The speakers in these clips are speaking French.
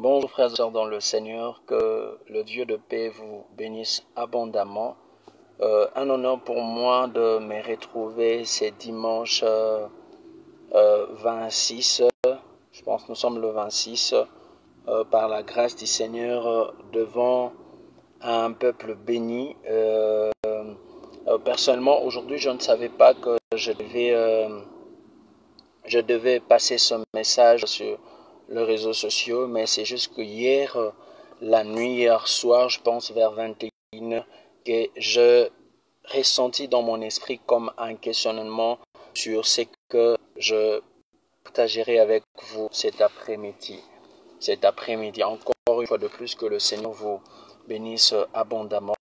Bonjour frères et sœurs dans le Seigneur, que le Dieu de paix vous bénisse abondamment. Un honneur pour moi de me retrouver ce dimanche 26, je pense que nous sommes le 26, par la grâce du Seigneur, devant un peuple béni. Personnellement, aujourd'hui, je ne savais pas que je devais passer ce message sur les réseaux sociaux, mais c'est juste que hier soir, je pense vers 21h, que je ressentis dans mon esprit comme un questionnement sur ce que je partagerai avec vous cet après-midi. Encore une fois de plus, que le Seigneur vous bénisse abondamment.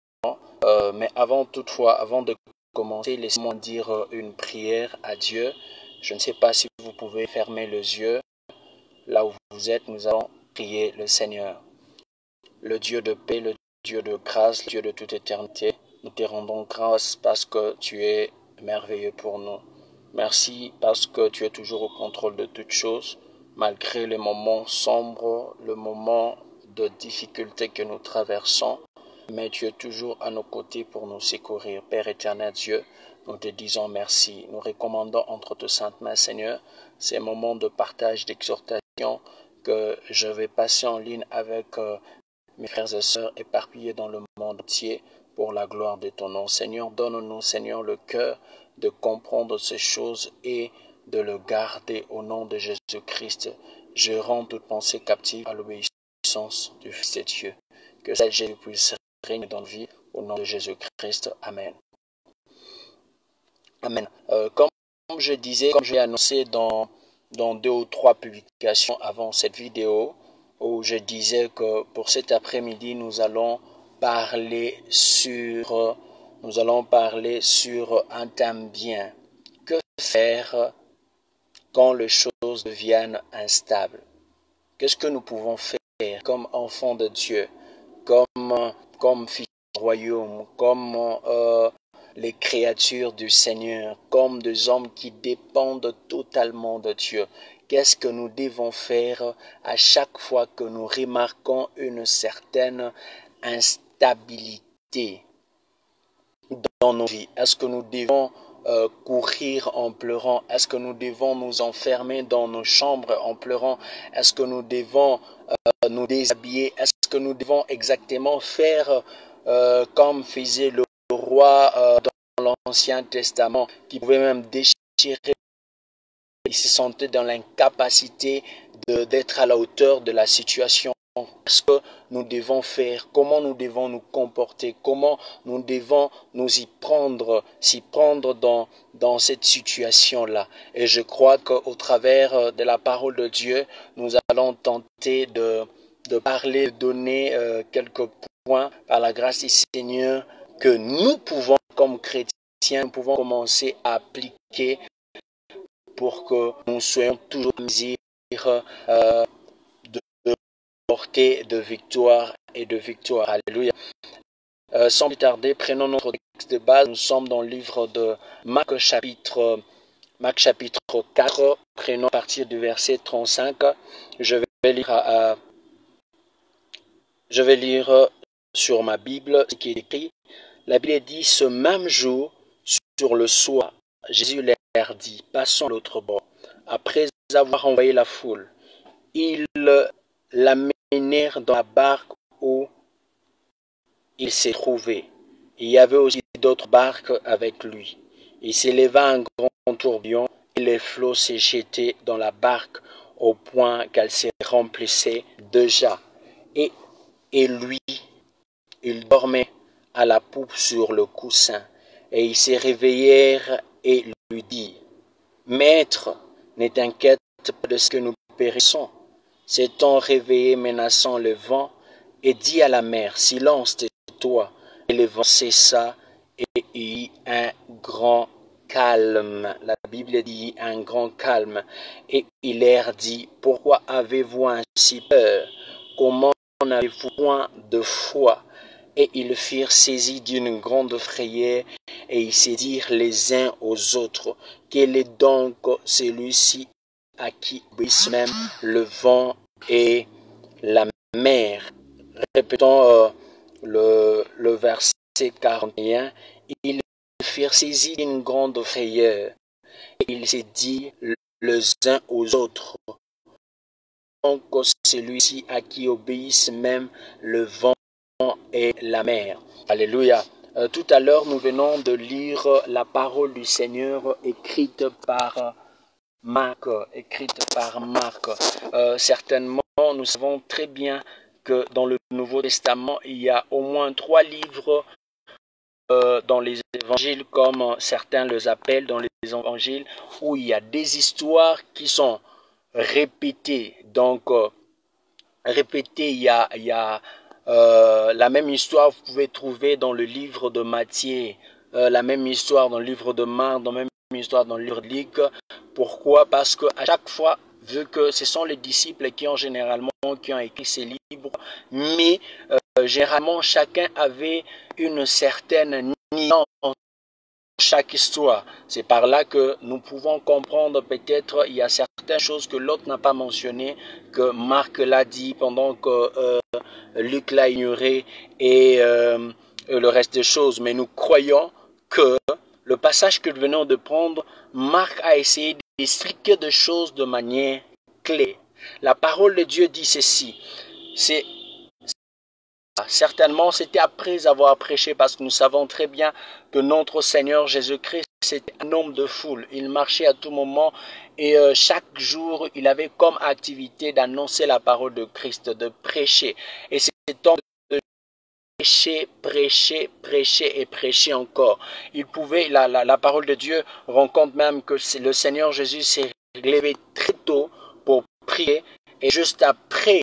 Mais avant de commencer, laissez-moi dire une prière à Dieu. Je ne sais pas si vous pouvez fermer les yeux. Là où vous êtes, nous allons prier le Seigneur. Le Dieu de paix, le Dieu de grâce, le Dieu de toute éternité, nous te rendons grâce parce que tu es merveilleux pour nous. Merci parce que tu es toujours au contrôle de toutes choses, malgré les moments sombres, le moment de difficulté que nous traversons. Mais tu es toujours à nos côtés pour nous secourir. Père éternel Dieu, nous te disons merci. Nous recommandons entre tes saintes mains, Seigneur, ces moments de partage, d'exhortation que je vais passer en ligne avec mes frères et sœurs éparpillés dans le monde entier pour la gloire de ton nom. Seigneur, donne-nous, Seigneur, le cœur de comprendre ces choses et de le garder au nom de Jésus-Christ. Je rends toute pensée captive à l'obéissance du Fils de Dieu. Que celle Jésus puisse règne dans la vie au nom de Jésus-Christ. Amen. Amen. Comme je disais, comme j'ai annoncé dans 2 ou 3 publications avant cette vidéo, où je disais que pour cet après-midi, nous allons parler sur un thème bien. Que faire quand les choses deviennent instables? Qu'est-ce que nous pouvons faire comme enfants de Dieu, comme fils du royaume, comme les créatures du Seigneur, comme des hommes qui dépendent totalement de Dieu? Qu'est-ce que nous devons faire à chaque fois que nous remarquons une certaine instabilité dans nos vies? Est-ce que nous devons courir en pleurant? Est-ce que nous devons nous enfermer dans nos chambres en pleurant? Est-ce que nous devons nous déshabiller? Est-ce que nous devons exactement faire comme faisait le roi dans l'Ancien Testament, qui pouvait même déchirer? Il se sentait dans l'incapacité d'être à la hauteur de la situation. Qu'est-ce que nous devons faire? Comment nous devons nous comporter? Comment nous devons s'y prendre dans cette situation-là? Et je crois qu'au travers de la parole de Dieu, nous allons tenter de parler, de donner quelques points par la grâce du Seigneur que nous pouvons, comme chrétiens, nous pouvons commencer à appliquer pour que nous soyons toujours en mesure de porter de victoire et de victoire. Alléluia. Sans plus tarder, prenons notre texte de base. Nous sommes dans le livre de Marc chapitre 4. Prenons à partir du verset 35. Je vais lire sur ma Bible ce qui est écrit. La Bible dit: ce même jour, sur le soir, Jésus leur dit: passons à l'autre bord. Après avoir envoyé la foule, ils l'amenèrent dans la barque où il s'est trouvé. Il y avait aussi d'autres barques avec lui. Il s'éleva un grand tourbillon et les flots se jetaient dans la barque au point qu'elle se remplissait déjà. Et lui, il dormait à la poupe sur le coussin. Et ils se réveillèrent et lui dirent: Maître, ne t'inquiète pas de ce que nous périssons. S'étant réveillé menaçant le vent, et dit à la mer: silence, tais-toi. Et le vent cessa et il y eut un grand calme. La Bible dit un grand calme. Et il leur dit: pourquoi avez-vous ainsi peur? Comment n'avez-vous point de foi? Et ils furent saisis d'une grande frayeur, et ils se dirent les uns aux autres: quel est donc celui-ci à qui obéissent même le vent et la mer. Répétons le verset 41. Ils furent saisis d'une grande frayeur. Et ils se dirent les uns aux autres. Donc celui-ci à qui obéissent même le vent et la mer. Alléluia. Tout à l'heure, nous venons de lire la parole du Seigneur écrite par Marc. Certainement, nous savons très bien que dans le Nouveau Testament, il y a au moins 3 livres dans les évangiles, comme certains les appellent dans les évangiles, où il y a des histoires qui sont répétées. Donc, répétées, il y a la même histoire, vous pouvez trouver dans le livre de Matthieu, la même histoire dans le livre de Marc, la même histoire dans le livre de Luc. Pourquoi? Parce qu'à chaque fois, vu que ce sont les disciples qui ont écrit ces livres, mais généralement chacun avait une certaine nuance dans chaque histoire. C'est par là que nous pouvons comprendre peut-être il y a certaines choses que l'autre n'a pas mentionnées, que Marc l'a dit pendant que Luc l'a ignoré et le reste des choses. Mais nous croyons que le passage que nous venons de prendre, Marc a essayé d'expliquer des choses de manière claire. La parole de Dieu dit ceci. Certainement, c'était après avoir prêché, parce que nous savons très bien que notre Seigneur Jésus-Christ, c'était un homme de foule. Il marchait à tout moment et chaque jour, il avait comme activité d'annoncer la parole de Christ, de prêcher. Et c'est temps de prêcher et prêcher encore. Il pouvait, la parole de Dieu rencontre même que le Seigneur Jésus s'est levé très tôt pour prier, et juste après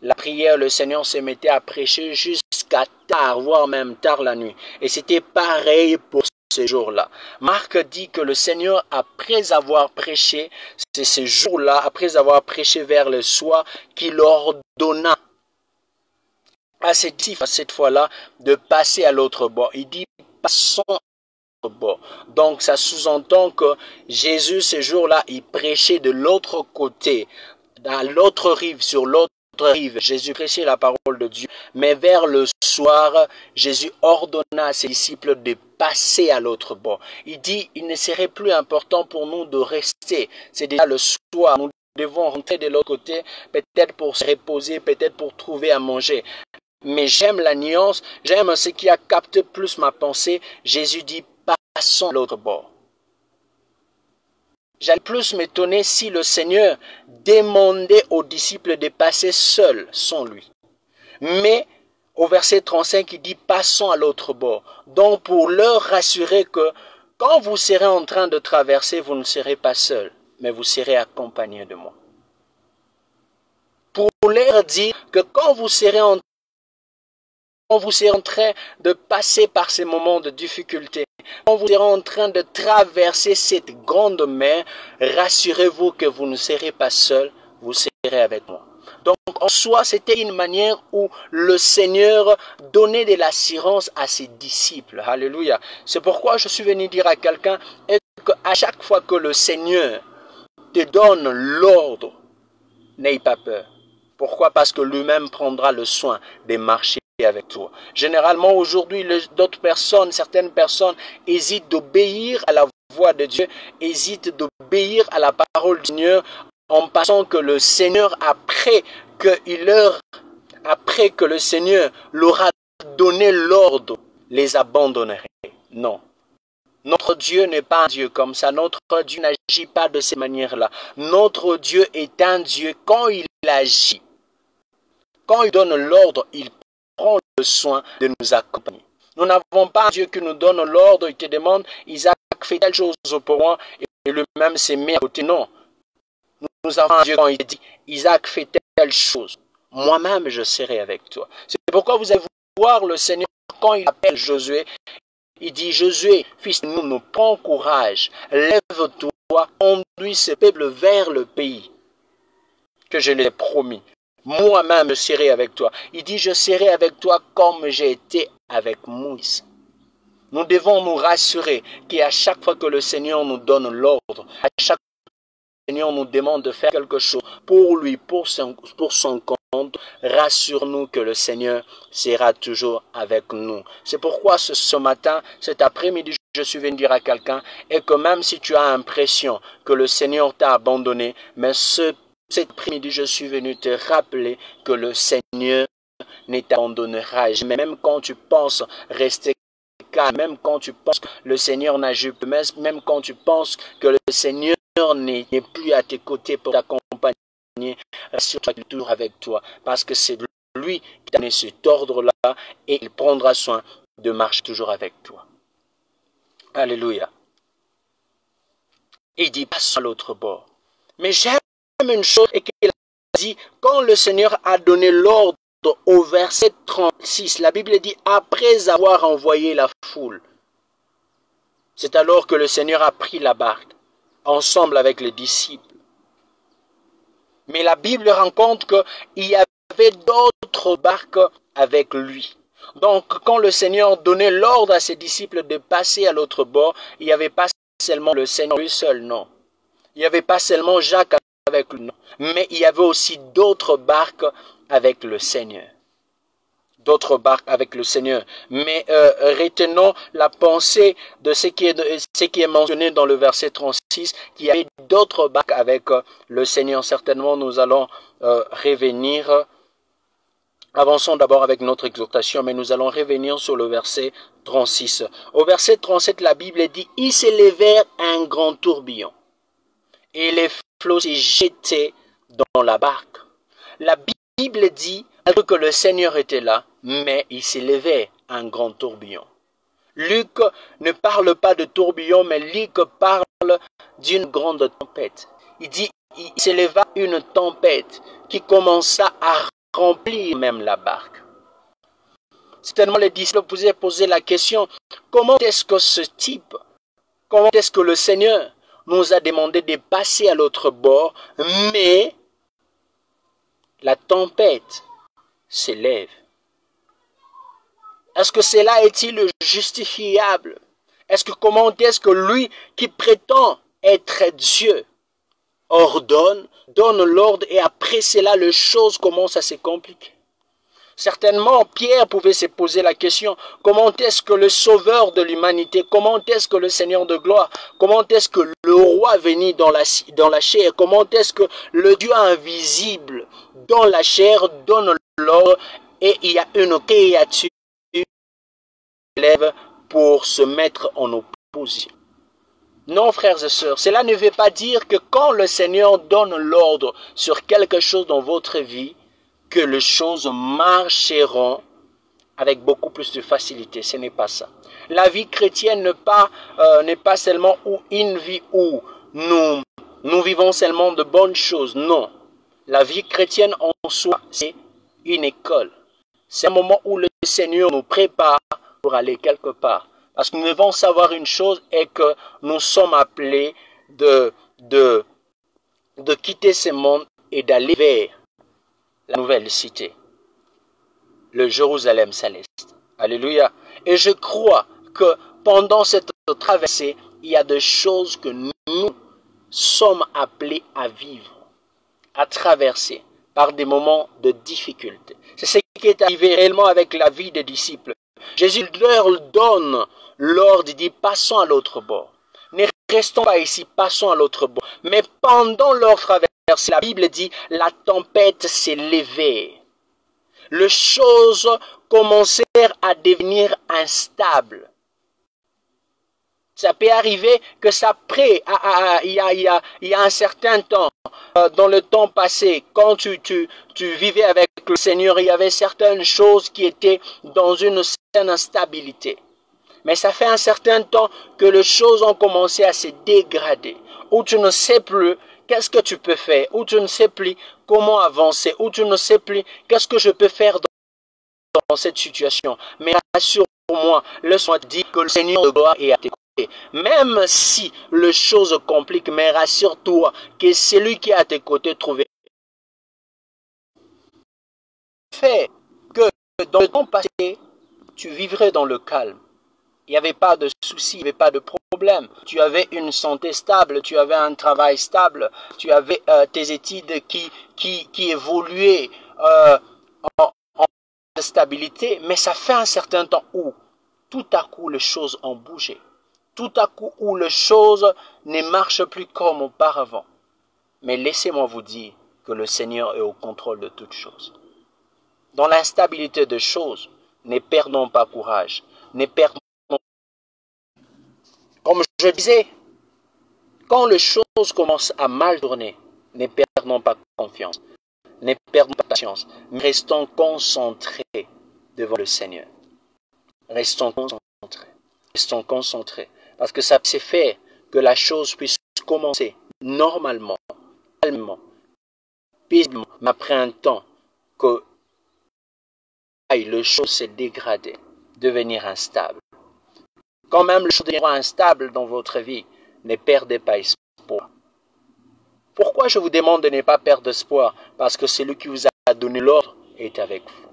la prière, le Seigneur se mettait à prêcher jusqu'à tard, voire même tard la nuit. Et c'était pareil pour ce jour-là. Marc dit que le Seigneur, après avoir prêché, c'est ce jour-là, après avoir prêché vers le soir, qu'il ordonna à ses disciples, cette fois-là, de passer à l'autre bord. Il dit, passons à l'autre bord. Donc, ça sous-entend que Jésus, ce jour-là, il prêchait de l'autre côté, à l'autre rive, sur l'autre rive. Jésus prêchait la parole de Dieu. Mais vers le soir, Jésus ordonna à ses disciples de passer à l'autre bord. Il dit, il ne serait plus important pour nous de rester. C'est déjà le soir. Nous devons rentrer de l'autre côté, peut-être pour se reposer, peut-être pour trouver à manger. Mais j'aime la nuance, j'aime ce qui a capté plus ma pensée. Jésus dit, passons à l'autre bord. J'allais plus m'étonner si le Seigneur demandait aux disciples de passer seuls, sans lui. Mais au verset 35, il dit, passons à l'autre bord. Donc pour leur rassurer que quand vous serez en train de traverser, vous ne serez pas seuls, mais vous serez accompagnés de moi. Pour leur dire que quand vous serez en train de passer par ces moments de difficulté, quand vous serez en train de traverser cette grande mer, rassurez-vous que vous ne serez pas seul, vous serez avec moi. Donc en soi, c'était une manière où le Seigneur donnait de l'assurance à ses disciples. Alléluia. C'est pourquoi je suis venu dire à quelqu'un qu'à chaque fois que le Seigneur te donne l'ordre, n'aie pas peur. Pourquoi? Parce que lui-même prendra le soin de marcher avec toi. Généralement, aujourd'hui, certaines personnes hésitent d'obéir à la voix de Dieu, hésitent d'obéir à la parole du Seigneur, en pensant que le Seigneur, après que le Seigneur leur a donné l'ordre, les abandonnerait. Non. Notre Dieu n'est pas un Dieu comme ça. Notre Dieu n'agit pas de cette manière-là. Notre Dieu est un Dieu, quand il agit, quand il donne l'ordre, il prend le soin de nous accompagner. Nous n'avons pas un Dieu qui nous donne l'ordre, il te demande, Isaac fait telle chose pour moi, et lui-même s'est mis à côté. Non. Nous avons un Dieu quand il dit, Isaac fait telle chose, moi-même je serai avec toi. C'est pourquoi vous allez voir le Seigneur, quand il appelle Josué, il dit, Josué, fils, nous prends courage, lève-toi, conduis ce peuple vers le pays que je lui ai promis. Moi-même, je serai avec toi. Il dit, je serai avec toi comme j'ai été avec Moïse. Nous devons nous rassurer qu'à chaque fois que le Seigneur nous donne l'ordre, à chaque Seigneur nous demande de faire quelque chose pour lui, pour son compte, rassure-nous que le Seigneur sera toujours avec nous. C'est pourquoi ce matin, cet après-midi, je suis venu dire à quelqu'un, et que même si tu as l'impression que le Seigneur t'a abandonné, mais cet après-midi, je suis venu te rappeler que le Seigneur ne t'abandonnera jamais. Même quand tu penses rester calme, même quand tu penses que le Seigneur n'agit plus, même quand tu penses que le Seigneur n'est plus à tes côtés pour t'accompagner, rassure-toi qu'il est toujours avec toi, parce que c'est lui qui t'a donné cet ordre-là et il prendra soin de marcher toujours avec toi. Alléluia. Il dit, passe à l'autre bord. Mais j'aime une chose et qu'il a dit, quand le Seigneur a donné l'ordre au verset 36, la Bible dit, après avoir envoyé la foule, c'est alors que le Seigneur a pris la barque, ensemble avec les disciples. Mais la Bible rend compte qu'il y avait d'autres barques avec lui. Donc, quand le Seigneur donnait l'ordre à ses disciples de passer à l'autre bord, il n'y avait pas seulement le Seigneur lui seul, non. Il n'y avait pas seulement Jacques avec lui, non. Mais il y avait aussi d'autres barques avec le Seigneur. D'autres barques avec le Seigneur. Mais retenons la pensée de ce qui est mentionné dans le verset 36, qu'il y avait d'autres barques avec le Seigneur. Certainement, nous allons revenir. Avançons d'abord avec notre exhortation, mais nous allons revenir sur le verset 36. Au verset 37, la Bible dit, « Il s'élevait un grand tourbillon, et les flots s'y jetaient dans la barque. » La Bible dit que le Seigneur était là, mais il s'élevait un grand tourbillon. Luc ne parle pas de tourbillon, mais Luc parle d'une grande tempête. Il dit, il s'éleva une tempête qui commença à remplir même la barque. Certainement les disciples pouvaient poser la question, comment est-ce que le Seigneur nous a demandé de passer à l'autre bord, mais la tempête s'élève? Est-ce que cela est-il justifiable? Comment est-ce que lui qui prétend être Dieu donne l'ordre et après cela les choses commencent à se compliquer? Certainement, Pierre pouvait se poser la question, comment est-ce que le sauveur de l'humanité, comment est-ce que le Seigneur de gloire, comment est-ce que le roi venu dans la chair, comment est-ce que le Dieu invisible dans la chair donne l'ordre et il y a une créature qui lève pour se mettre en opposition? Non, frères et sœurs, cela ne veut pas dire que quand le Seigneur donne l'ordre sur quelque chose dans votre vie, que les choses marcheront avec beaucoup plus de facilité. Ce n'est pas ça. La vie chrétienne n'est pas seulement une vie où nous vivons seulement de bonnes choses. Non. La vie chrétienne en soi, c'est une école. C'est un moment où le Seigneur nous prépare pour aller quelque part. Parce que nous devons savoir une chose, est que nous sommes appelés de quitter ce monde et d'aller vers la nouvelle cité, le Jérusalem céleste. Alléluia. Et je crois que pendant cette traversée, il y a des choses que nous sommes appelés à vivre, à traverser par des moments de difficulté. C'est ce qui est arrivé réellement avec la vie des disciples. Jésus leur donne l'ordre, il dit, passons à l'autre bord. Ne restons pas ici, passons à l'autre bord. Mais pendant leur traversée, la Bible dit, la tempête s'est levée. Les choses commencèrent à devenir instables. Ça peut arriver que il y a un certain temps, dans le temps passé, quand tu vivais avec le Seigneur, il y avait certaines choses qui étaient dans une certaine instabilité. Mais ça fait un certain temps que les choses ont commencé à se dégrader, où tu ne sais plus qu'est-ce que tu peux faire, où tu ne sais plus comment avancer, où tu ne sais plus qu'est-ce que je peux faire dans cette situation. Mais rassure-moi, laisse-moi te dire que le Seigneur de gloire est à tes côtés. Même si les choses compliquent, mais rassure-toi que celui qui est à tes côtés trouvera fait que dans le temps passé, tu vivrais dans le calme. Il n'y avait pas de soucis, il n'y avait pas de problème. Tu avais une santé stable, tu avais un travail stable, tu avais tes études qui évoluaient en stabilité. Mais ça fait un certain temps où tout à coup les choses ont bougé. Tout à coup où les choses ne marchent plus comme auparavant. Mais laissez-moi vous dire que le Seigneur est au contrôle de toutes choses. Dans l'instabilité des choses, ne perdons pas courage, ne perdons. Comme je disais, quand les choses commencent à mal tourner, ne perdons pas confiance, ne perdons pas patience, mais restons concentrés devant le Seigneur. Restons concentrés, parce que ça c'est fait que la chose puisse commencer normalement, calmement, paisiblement, mais après un temps que les choses se dégradent, devenir instables. Quand même les choses deviendront instables dans votre vie, ne perdez pas espoir. Pourquoi je vous demande de ne pas perdre espoir? Parce que celui qui vous a donné l'ordre est avec vous.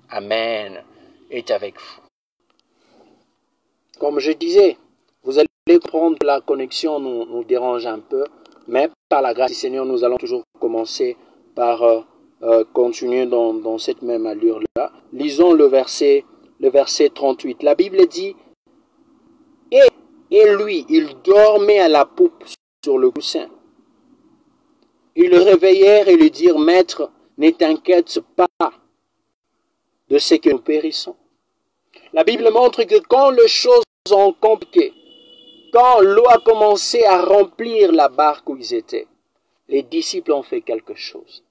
Amen. Est avec vous. Comme je disais, vous allez comprendre que la connexion nous dérange un peu, mais par la grâce du Seigneur, nous allons toujours commencer par continuer dans cette même allure-là. Lisons le verset 38. La Bible dit, et lui, il dormait à la poupe sur le coussin. Ils le réveillèrent et lui dirent, Maître, ne t'inquiète pas de ce que nous périssons. La Bible montre que quand les choses ont compliqué, quand l'eau a commencé à remplir la barque où ils étaient, les disciples ont fait quelque chose.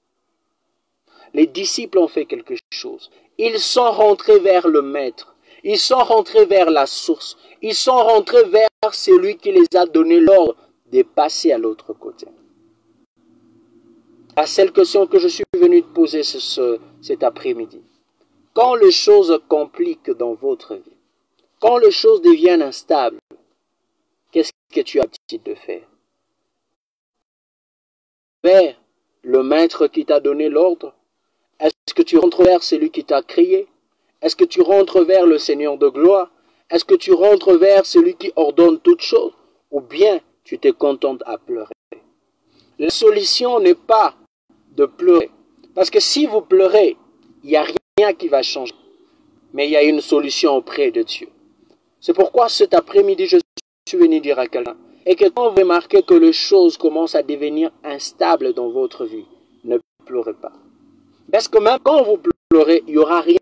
Les disciples ont fait quelque chose. Ils sont rentrés vers le Maître. Ils sont rentrés vers la source. Ils sont rentrés vers celui qui les a donné l'ordre de passer à l'autre côté. La seule question que je suis venu te poser cet après-midi. Quand les choses compliquent dans votre vie, quand les choses deviennent instables, qu'est-ce que tu as l'habitude de faire? Vers le Maître qui t'a donné l'ordre? Est-ce que tu rentres vers celui qui t'a créé? Est-ce que tu rentres vers le Seigneur de gloire? Est-ce que tu rentres vers celui qui ordonne toutes choses? Ou bien tu te contentes à pleurer? La solution n'est pas de pleurer. Parce que si vous pleurez, il n'y a rien qui va changer. Mais il y a une solution auprès de Dieu. C'est pourquoi cet après-midi, je suis venu dire à quelqu'un, et que quand vous remarquez que les choses commencent à devenir instables dans votre vie, ne pleurez pas. Parce que même quand vous pleurez, il n'y aura rien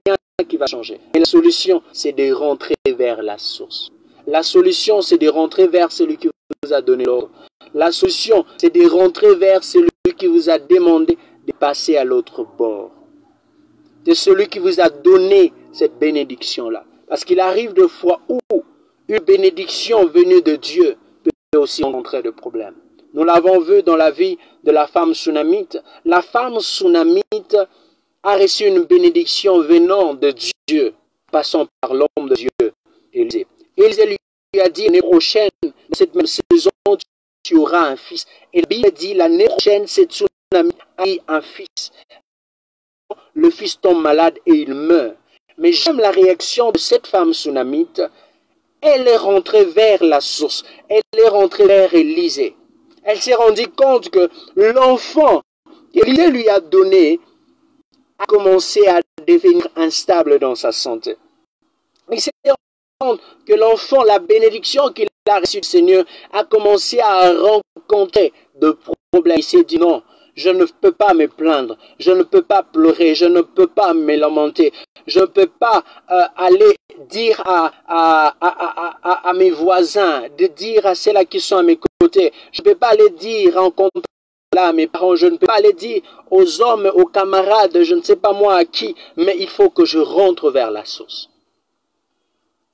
qui va changer. Et la solution, c'est de rentrer vers la source. La solution, c'est de rentrer vers celui qui vous a donné l'ordre. La solution, c'est de rentrer vers celui qui vous a demandé de passer à l'autre bord. C'est celui qui vous a donné cette bénédiction-là. Parce qu'il arrive de fois où une bénédiction venue de Dieu peut aussi rencontrer des problèmes. Nous l'avons vu dans la vie de la femme Sunamite. La femme Sunamite a reçu une bénédiction venant de Dieu, passant par l'homme de Dieu, Élisée. Élisée lui a dit, l'année prochaine, dans cette même saison, tu auras un fils. Et la Bible dit, l'année prochaine, cette Sunamite a eu un fils. Le fils tombe malade et il meurt. Mais j'aime la réaction de cette femme Sunamite. Elle est rentrée vers la source. Elle est rentrée vers Élisée. Elle s'est rendue compte que l'enfant qu'Élisée lui a donné a commencé à devenir instable dans sa santé. Il s'est rendu compte que l'enfant, la bénédiction qu'il a reçue du Seigneur, a commencé à rencontrer de problèmes. Il s'est dit non, je ne peux pas me plaindre, je ne peux pas pleurer, je ne peux pas me lamenter, je ne peux pas aller dire à mes voisins, de dire à ceux-là qui sont à mes côtés, je ne peux pas aller dire en compte là mes parents, je ne peux pas aller dire aux hommes, aux camarades, je ne sais pas moi à qui, mais il faut que je rentre vers la source.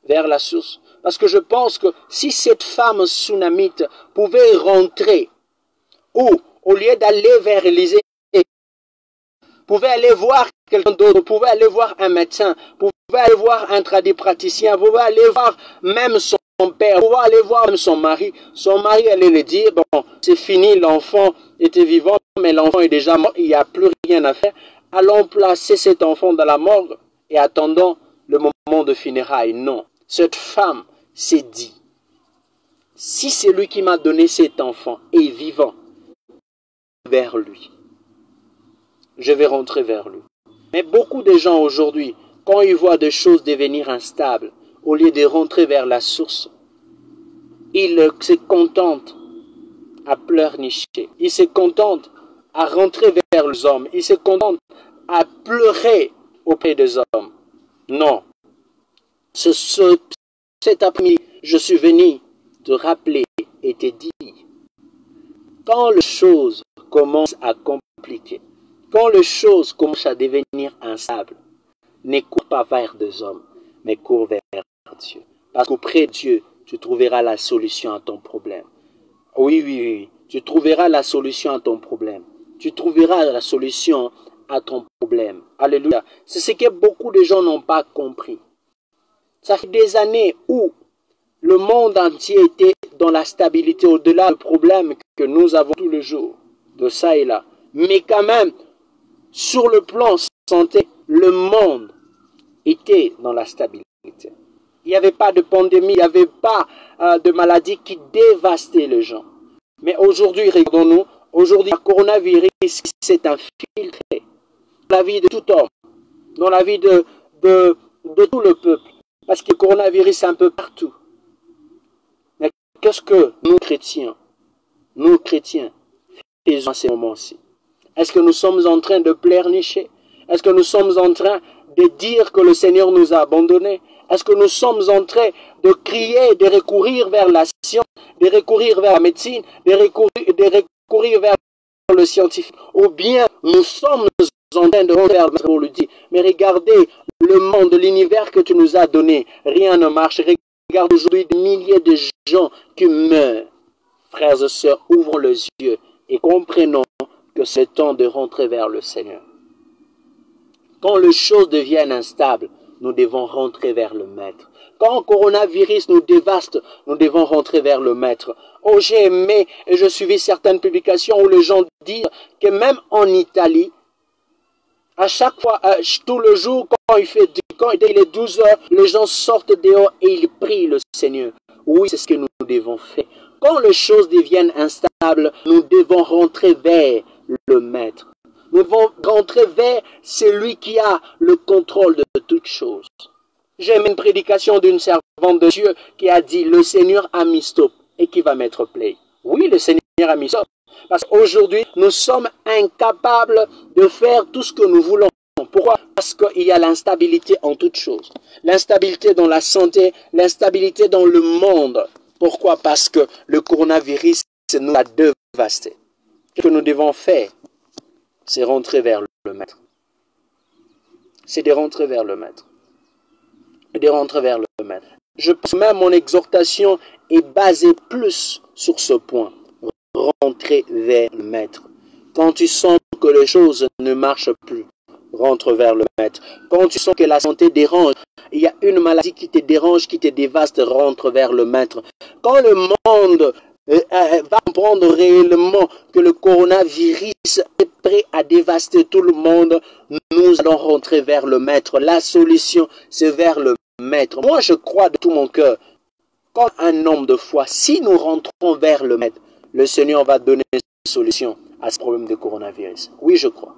Vers la source. Parce que je pense que si cette femme Sunamite pouvait rentrer, ou au lieu d'aller vers Élisée, pouvait aller voir quelqu'un d'autre, pouvait aller voir un médecin, pouvait aller voir un tradipraticien, pouvait aller voir même son père, pouvait aller voir même son mari allait lui dire, bon, c'est fini, l'enfant était vivant, mais l'enfant est déjà mort, il n'y a plus rien à faire, allons placer cet enfant dans la morgue et attendons le moment de funérailles. Non, Cette femme s'est dit, si c'est lui qui m'a donné cet enfant est vivant, vers lui, je vais rentrer vers lui. Mais beaucoup de gens aujourd'hui, quand ils voient des choses devenir instables, au lieu de rentrer vers la source, ils se contentent à pleurnicher. Ils se contentent à rentrer vers les hommes. Ils se contentent à pleurer auprès des hommes. Non. Cet après-midi, je suis venu te rappeler et te dire, quand les choses commencent à compliquer, quand les choses commencent à devenir instables, ne cours pas vers des hommes, mais cours vers Dieu. Parce qu'auprès de Dieu, tu trouveras la solution à ton problème. Oui, oui, oui, tu trouveras la solution à ton problème. Tu trouveras la solution à ton problème. Alléluia. C'est ce que beaucoup de gens n'ont pas compris. Ça fait des années où le monde entier était dans la stabilité au-delà du problème que nous avons tous les jours, de ça et là. Mais quand même, sur le plan santé, le monde était dans la stabilité. Il n'y avait pas de pandémie, il n'y avait pas de maladie qui dévastait les gens. Mais aujourd'hui, regardons-nous, aujourd'hui, le coronavirus s'est infiltré dans la vie de tout homme, dans la vie de tout le peuple. Parce que le coronavirus est un peu partout. Mais qu'est-ce que nous, chrétiens, faisons à ces moments-ci? Est-ce que nous sommes en train de pleurnicher? Est-ce que nous sommes en train de dire que le Seigneur nous a abandonnés? Est-ce que nous sommes en train de crier, de recourir vers la science, de recourir vers la médecine, de recourir vers le scientifique? Ou bien nous sommes en train de faire pour lui dire, mais regardez le monde, l'univers que tu nous as donné, rien ne marche. Regarde aujourd'hui des milliers de gens qui meurent. Frères et sœurs, ouvrons les yeux et comprenons que c'est temps de rentrer vers le Seigneur. Quand les choses deviennent instables, nous devons rentrer vers le Maître. Quand le coronavirus nous dévaste, nous devons rentrer vers le Maître. Oh, j'ai aimé et je suivis certaines publications où les gens disent que même en Italie, à chaque fois, tout le jour, quand il est 12 heures, les gens sortent dehors et ils prient le Seigneur. Oui, c'est ce que nous devons faire. Quand les choses deviennent instables, nous devons rentrer vers le Maître. Nous devons rentrer vers celui qui a le contrôle de toutes choses. J'aime une prédication d'une servante de Dieu qui a dit, le Seigneur a mis stop et qui va mettre play. Oui, le Seigneur a mis stop. Parce qu'aujourd'hui, nous sommes incapables de faire tout ce que nous voulons. Pourquoi? Parce qu'il y a l'instabilité en toutes choses. L'instabilité dans la santé, l'instabilité dans le monde. Pourquoi? Parce que le coronavirus nous a dévastés. Ce que nous devons faire, c'est rentrer vers le Maître. C'est de rentrer vers le Maître. Et de rentrer vers le Maître. Je pense même mon exhortation est basée plus sur ce point. Rentrer vers le Maître. Quand tu sens que les choses ne marchent plus, rentre vers le Maître. Quand tu sens que la santé dérange, il y a une maladie qui te dérange, qui te dévaste, rentre vers le Maître. Quand le monde va comprendre réellement que le coronavirus est prêt à dévaster tout le monde, nous allons rentrer vers le Maître. La solution, c'est vers le Maître. Moi, je crois de tout mon cœur, comme un homme de foi, si nous rentrons vers le Maître, le Seigneur va donner une solution à ce problème de coronavirus. Oui, je crois.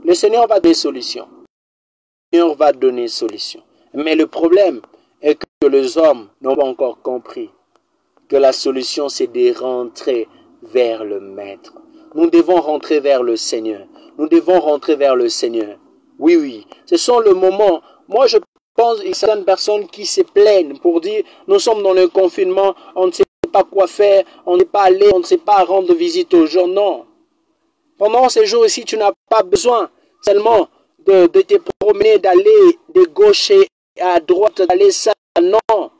Le Seigneur va donner une solution. Le Seigneur va donner une solution. Mais le problème est que les hommes n'ont pas encore compris que la solution, c'est de rentrer vers le Maître. Nous devons rentrer vers le Seigneur. Nous devons rentrer vers le Seigneur. Oui, oui. Ce sont le moment. Moi, je pense qu'il y a certaines personnes qui se plaignent pour dire, nous sommes dans le confinement, on ne sait pas quoi faire, on n'est pas allé, on ne sait pas rendre visite aux gens. Non. Pendant ces jours-ci, tu n'as pas besoin seulement de te promener, d'aller de gauche à droite, d'aller ça. Non.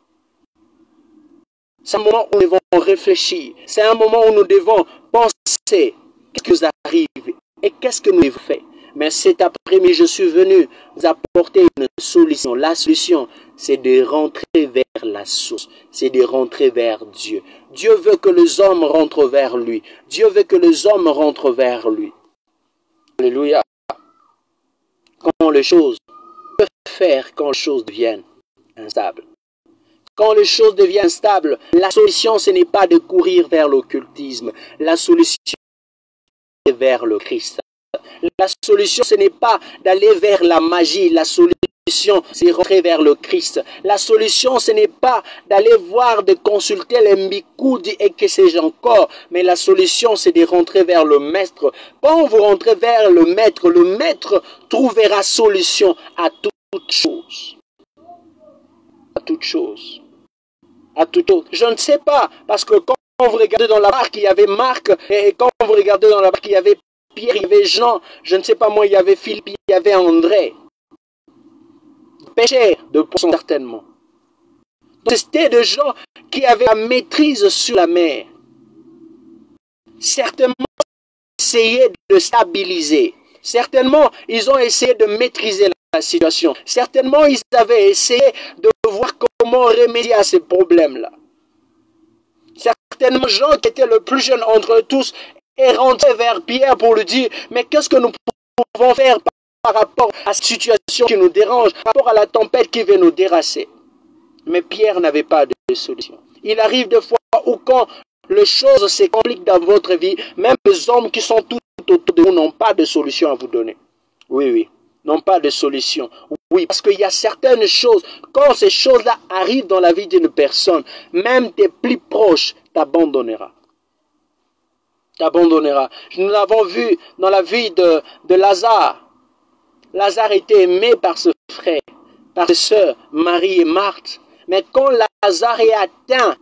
C'est un moment où nous devons réfléchir. C'est un moment où nous devons penser qu'est-ce qui nous arrive et qu'est-ce que nous devons faire. Mais cet après-midi, je suis venu vous apporter une solution. La solution, c'est de rentrer vers la source. C'est de rentrer vers Dieu. Dieu veut que les hommes rentrent vers lui. Dieu veut que les hommes rentrent vers lui. Alléluia. Quand les choses peuvent faire, quand les choses deviennent instables. Quand les choses deviennent instables, la solution, ce n'est pas de courir vers l'occultisme. La solution est vers le Christ. La solution, ce n'est pas d'aller vers la magie. La solution, c'est rentrer vers le Christ. La solution, ce n'est pas d'aller voir, de consulter les Mbikoudi et que sais-je encore. Mais la solution, c'est de rentrer vers le Maître. Quand vous rentrez vers le Maître trouvera solution à toute chose. À toute chose. À toute autre. Je ne sais pas, parce que quand vous regardez dans la barque, il y avait Marc, et quand vous regardez dans la barque, il y avait Pierre, il y avait Jean, je ne sais pas moi, il y avait Philippe, il y avait André. Pêcheurs de poissons, certainement. C'était des gens qui avaient la maîtrise sur la mer. Certainement, ils essayaient de stabiliser. Certainement, ils ont essayé de maîtriser la situation. Certainement, ils avaient essayé de voir comment remédier à ces problèmes-là. Certainement, Jean, qui était le plus jeune entre eux tous, est rentré vers Pierre pour lui dire, mais qu'est-ce que nous pouvons faire par rapport à cette situation qui nous dérange, par rapport à la tempête qui veut nous déracer? Mais Pierre n'avait pas de solution. Il arrive des fois où quand les choses se compliquent dans votre vie, même les hommes qui sont tout autour de vous n'ont pas de solution à vous donner. Oui, n'ont pas de solution. Oui, parce qu'il y a certaines choses, quand ces choses-là arrivent dans la vie d'une personne, même tes plus proches t'abandonnera. T'abandonnera. Nous l'avons vu dans la vie de Lazare. Lazare était aimé par ses frères, par ses sœurs, Marie et Marthe. Mais quand Lazare est atteint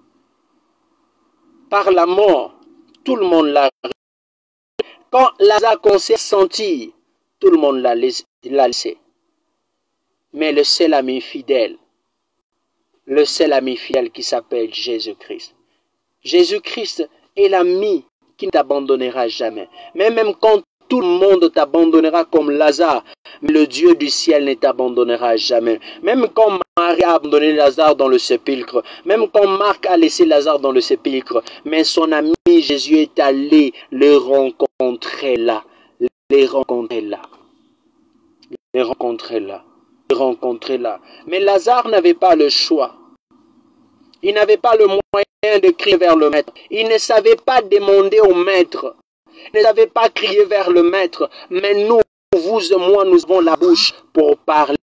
par la mort, tout le monde l'a. Quand Lazare commençait à sentir, tout le monde l'a laissé. Mais le seul ami fidèle qui s'appelle Jésus-Christ. Jésus-Christ est l'ami qui ne t'abandonnera jamais. Mais même quand tout le monde t'abandonnera comme Lazare, le Dieu du ciel ne t'abandonnera jamais. Même quand Marie a abandonné Lazare dans le sépulcre, même quand Marc a laissé Lazare dans le sépulcre, mais son ami Jésus est allé le rencontrer là. Les rencontrer là. Les rencontrer là. Les rencontrer là. Mais Lazare n'avait pas le choix. Il n'avait pas le moyen de crier vers le Maître. Il ne savait pas demander au Maître. Il ne savait pas crier vers le Maître. Mais nous, vous et moi, nous avons la bouche pour parler.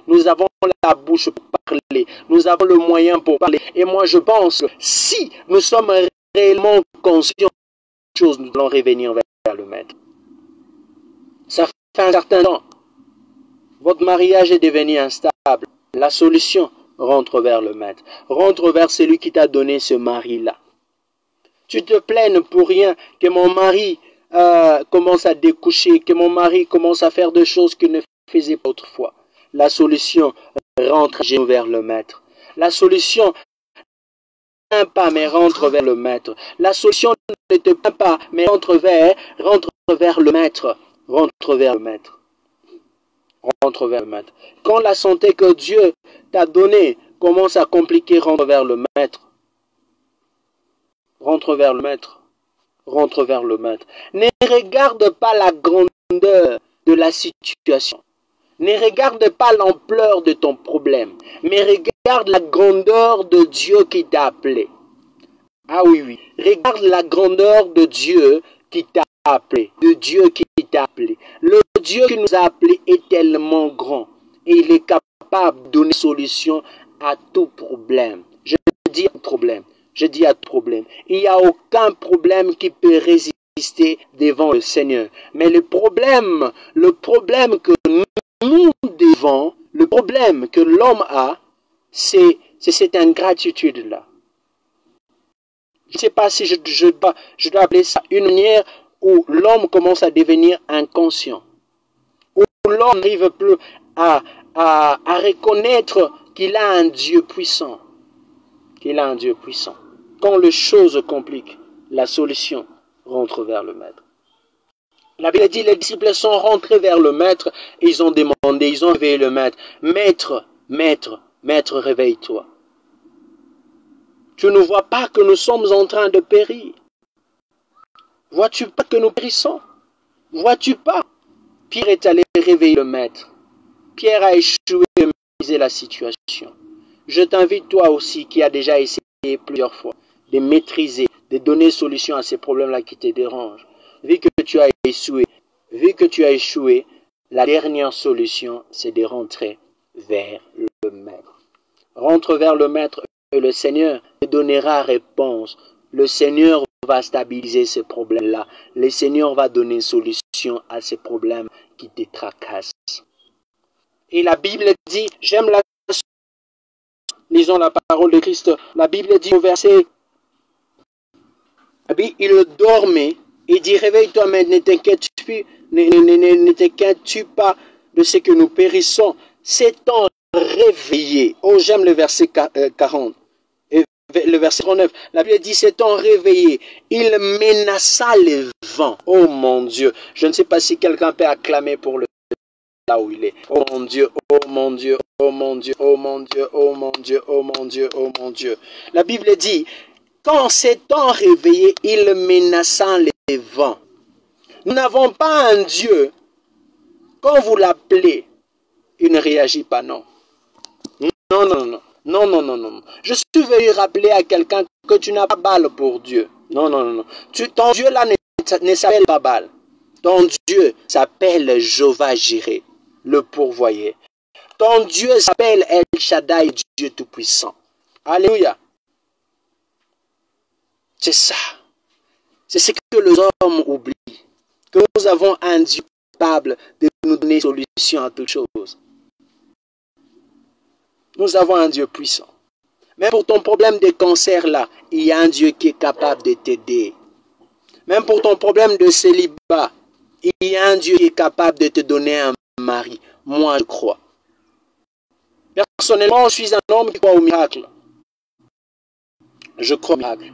Nous avons la bouche pour parler. Nous avons le moyen pour parler. Et moi, je pense que si nous sommes réellement conscients de choses, nous allons revenir vers le Maître. Ça fait un certain temps. Votre mariage est devenu instable. La solution, rentre vers le Maître. Rentre vers celui qui t'a donné ce mari-là. Tu te plaignes pour rien que mon mari commence à découcher, que mon mari commence à faire des choses qu'il ne faisait pas autrefois. La solution, rentre vers le Maître. La solution, ne pas, mais rentre vers le Maître. La solution ne te plaint pas, mais rentre vers le Maître. Rentre vers le Maître. Rentre vers le Maître. Quand la santé que Dieu t'a donnée commence à compliquer, rentre vers le Maître. Rentre vers le Maître. Rentre vers le Maître. Ne regarde pas la grandeur de la situation. Ne regarde pas l'ampleur de ton problème. Mais regarde la grandeur de Dieu qui t'a appelé. Ah oui. Regarde la grandeur de Dieu qui t'a appelé. De Dieu qui t'a appelé. Le Dieu qui nous a appelés est tellement grand. Et il est capable de donner solution à tout problème. Je dis à tout problème. Je dis à tout problème. Il n'y a aucun problème qui peut résister devant le Seigneur. Mais le problème que nous devons, le problème que l'homme a, c'est cette ingratitude-là. Je ne sais pas si je dois appeler ça une manière où l'homme commence à devenir inconscient. Où l'homme n'arrive plus à reconnaître qu'il a un Dieu puissant. Qu'il a un Dieu puissant. Quand les choses se compliquent, la solution rentre vers le Maître. La Bible dit, les disciples sont rentrés vers le Maître et ils ont demandé, ils ont réveillé le Maître. Maître, Maître, Maître, réveille-toi. Tu ne vois pas que nous sommes en train de périr? Vois-tu pas que nous périssons? Vois-tu pas? Pierre est allé réveiller le Maître. Pierre a échoué à maîtriser la situation. Je t'invite toi aussi qui as déjà essayé plusieurs fois de maîtriser, de donner solution à ces problèmes-là qui te dérangent. Vu que tu as échoué, la dernière solution, c'est de rentrer vers le Maître. Rentre vers le Maître et le Seigneur te donnera réponse. Le Seigneur va stabiliser ces problèmes-là. Le Seigneur va donner solution à ces problèmes qui te tracassent. Et la Bible dit, j'aime la... Lisons la parole de Christ. La Bible dit au verset, il dormait et dit, réveille-toi, mais ne t'inquiètes-tu pas de ce que nous périssons. S'étant réveillé. Oh, j'aime le verset 40. Et le verset 39. La Bible dit, s'étant réveillé, il menaça les vents. Oh mon Dieu. Je ne sais pas si quelqu'un peut acclamer pour le là où il est. Oh mon Dieu, oh mon Dieu, oh mon Dieu, oh mon Dieu, oh mon Dieu, oh mon Dieu, oh mon Dieu. La Bible dit, quand s'étant réveillé, il menaça les vents. Nous n'avons pas un Dieu, quand vous l'appelez, il ne réagit pas, non. Non, non, non, non, non, non, non. Je suis venu rappeler à quelqu'un que tu n'as pas balle pour Dieu. Non, non, non, non. Ton Dieu là ne s'appelle pas balle. Ton Dieu s'appelle Jéhovah Jireh, le pourvoyeur. Ton Dieu s'appelle El Shaddai, Dieu Tout-Puissant. Alléluia. C'est ça. C'est ce que les hommes oublient. Que nous avons un Dieu capable de nous donner solution à toutes choses. Nous avons un Dieu puissant. Même pour ton problème de cancer là, il y a un Dieu qui est capable de t'aider. Même pour ton problème de célibat, il y a un Dieu qui est capable de te donner un mari. Moi, je crois. Personnellement, je suis un homme qui croit au miracle. Je crois au miracle.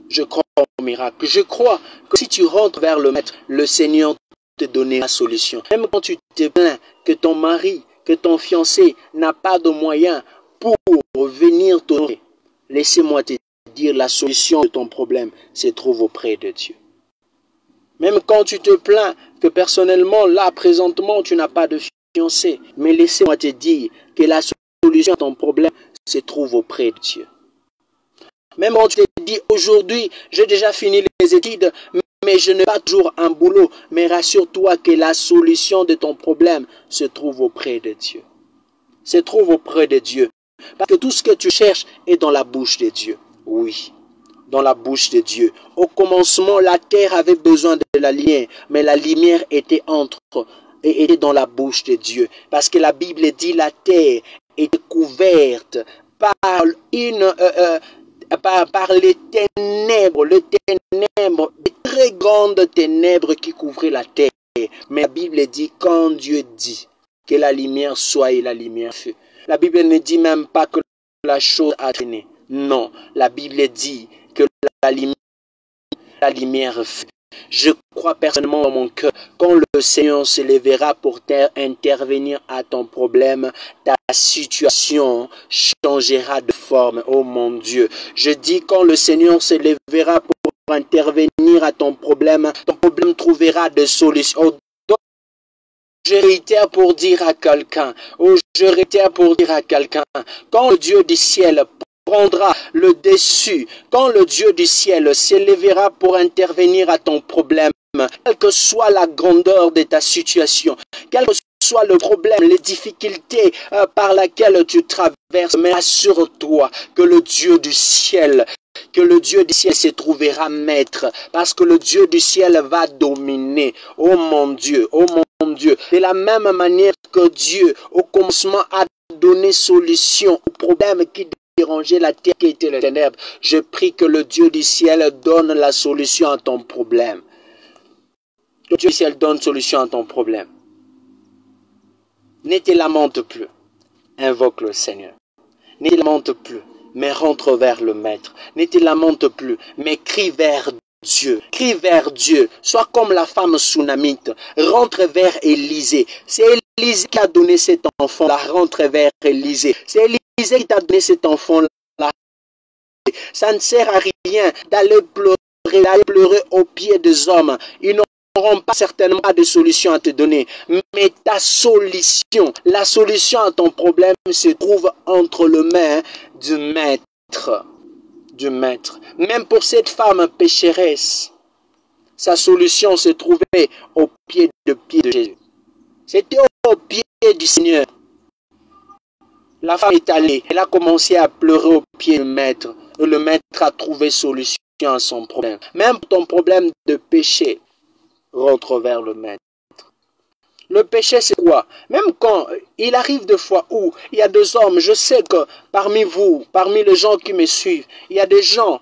Je crois au miracle. Je crois que si tu rentres vers le Maître, le Seigneur te donnera la solution. Même quand tu te plains que ton mari, que ton fiancé n'a pas de moyens pour venir t'honorer, laissez-moi te dire, la solution de ton problème se trouve auprès de Dieu. Même quand tu te plains que personnellement, là, présentement, tu n'as pas de fiancé, mais laissez-moi te dire que la solution à ton problème se trouve auprès de Dieu. Même quand tu te dis, aujourd'hui, j'ai déjà fini les études, mais je n'ai pas toujours un boulot, mais rassure-toi que la solution de ton problème se trouve auprès de Dieu. Se trouve auprès de Dieu. Parce que tout ce que tu cherches est dans la bouche de Dieu. Oui, dans la bouche de Dieu. Au commencement, la terre avait besoin de la lumière, mais la lumière était était dans la bouche de Dieu. Parce que la Bible dit la terre était couverte par par les ténèbres, les très grandes ténèbres qui couvraient la terre. Mais la Bible dit, quand Dieu dit que la lumière soit et la lumière fut. La Bible ne dit même pas que la chose a traîné. Non, la Bible dit que la lumière fut. Je crois personnellement dans mon cœur, quand le Seigneur se lèvera pour intervenir à ton problème, ta situation changera de forme. Oh mon Dieu, je dis quand le Seigneur se lèvera pour intervenir à ton problème trouvera des solutions. Oh, je réitère pour dire à quelqu'un, quand le Dieu du ciel prendra le dessus, quand le Dieu du ciel s'élèvera pour intervenir à ton problème, quelle que soit la grandeur de ta situation, quel que soit le problème, les difficultés par lesquelles tu traverses, mais assure-toi que le Dieu du ciel se trouvera maître, parce que le Dieu du ciel va dominer. Oh mon Dieu, de la même manière que Dieu, au commencement, a donné solution au problème qui dérangeait la terre, qui était les ténèbres. Je prie que le Dieu du ciel donne la solution à ton problème. Le Dieu du ciel donne solution à ton problème. Ne te lamente plus, invoque le Seigneur. Ne te lamente plus, mais rentre vers le Maître. Ne te lamente plus, mais crie vers Dieu. Crie vers Dieu. Sois comme la femme sunamite. Rentre vers Élisée. C'est Élisée qui a donné cet enfant-là. Rentre vers Élisée. C'est Élisée qui t'a donné cet enfant-là. Ça ne sert à rien d'aller pleurer aux pieds des hommes. Ils n'ont n'auront pas certainement pas de solution à te donner. Mais ta solution, la solution à ton problème se trouve entre les mains du Maître. Du Maître. Même pour cette femme pécheresse, sa solution se trouvait au pied de Jésus. C'était au pied du Seigneur. La femme est allée, elle a commencé à pleurer au pied du Maître. Et le Maître a trouvé solution à son problème. Même ton problème de péché, rentre vers le Maître. Le péché, c'est quoi? Même quand il arrive des fois où il y a des hommes, je sais que parmi vous, parmi les gens qui me suivent, il y a des gens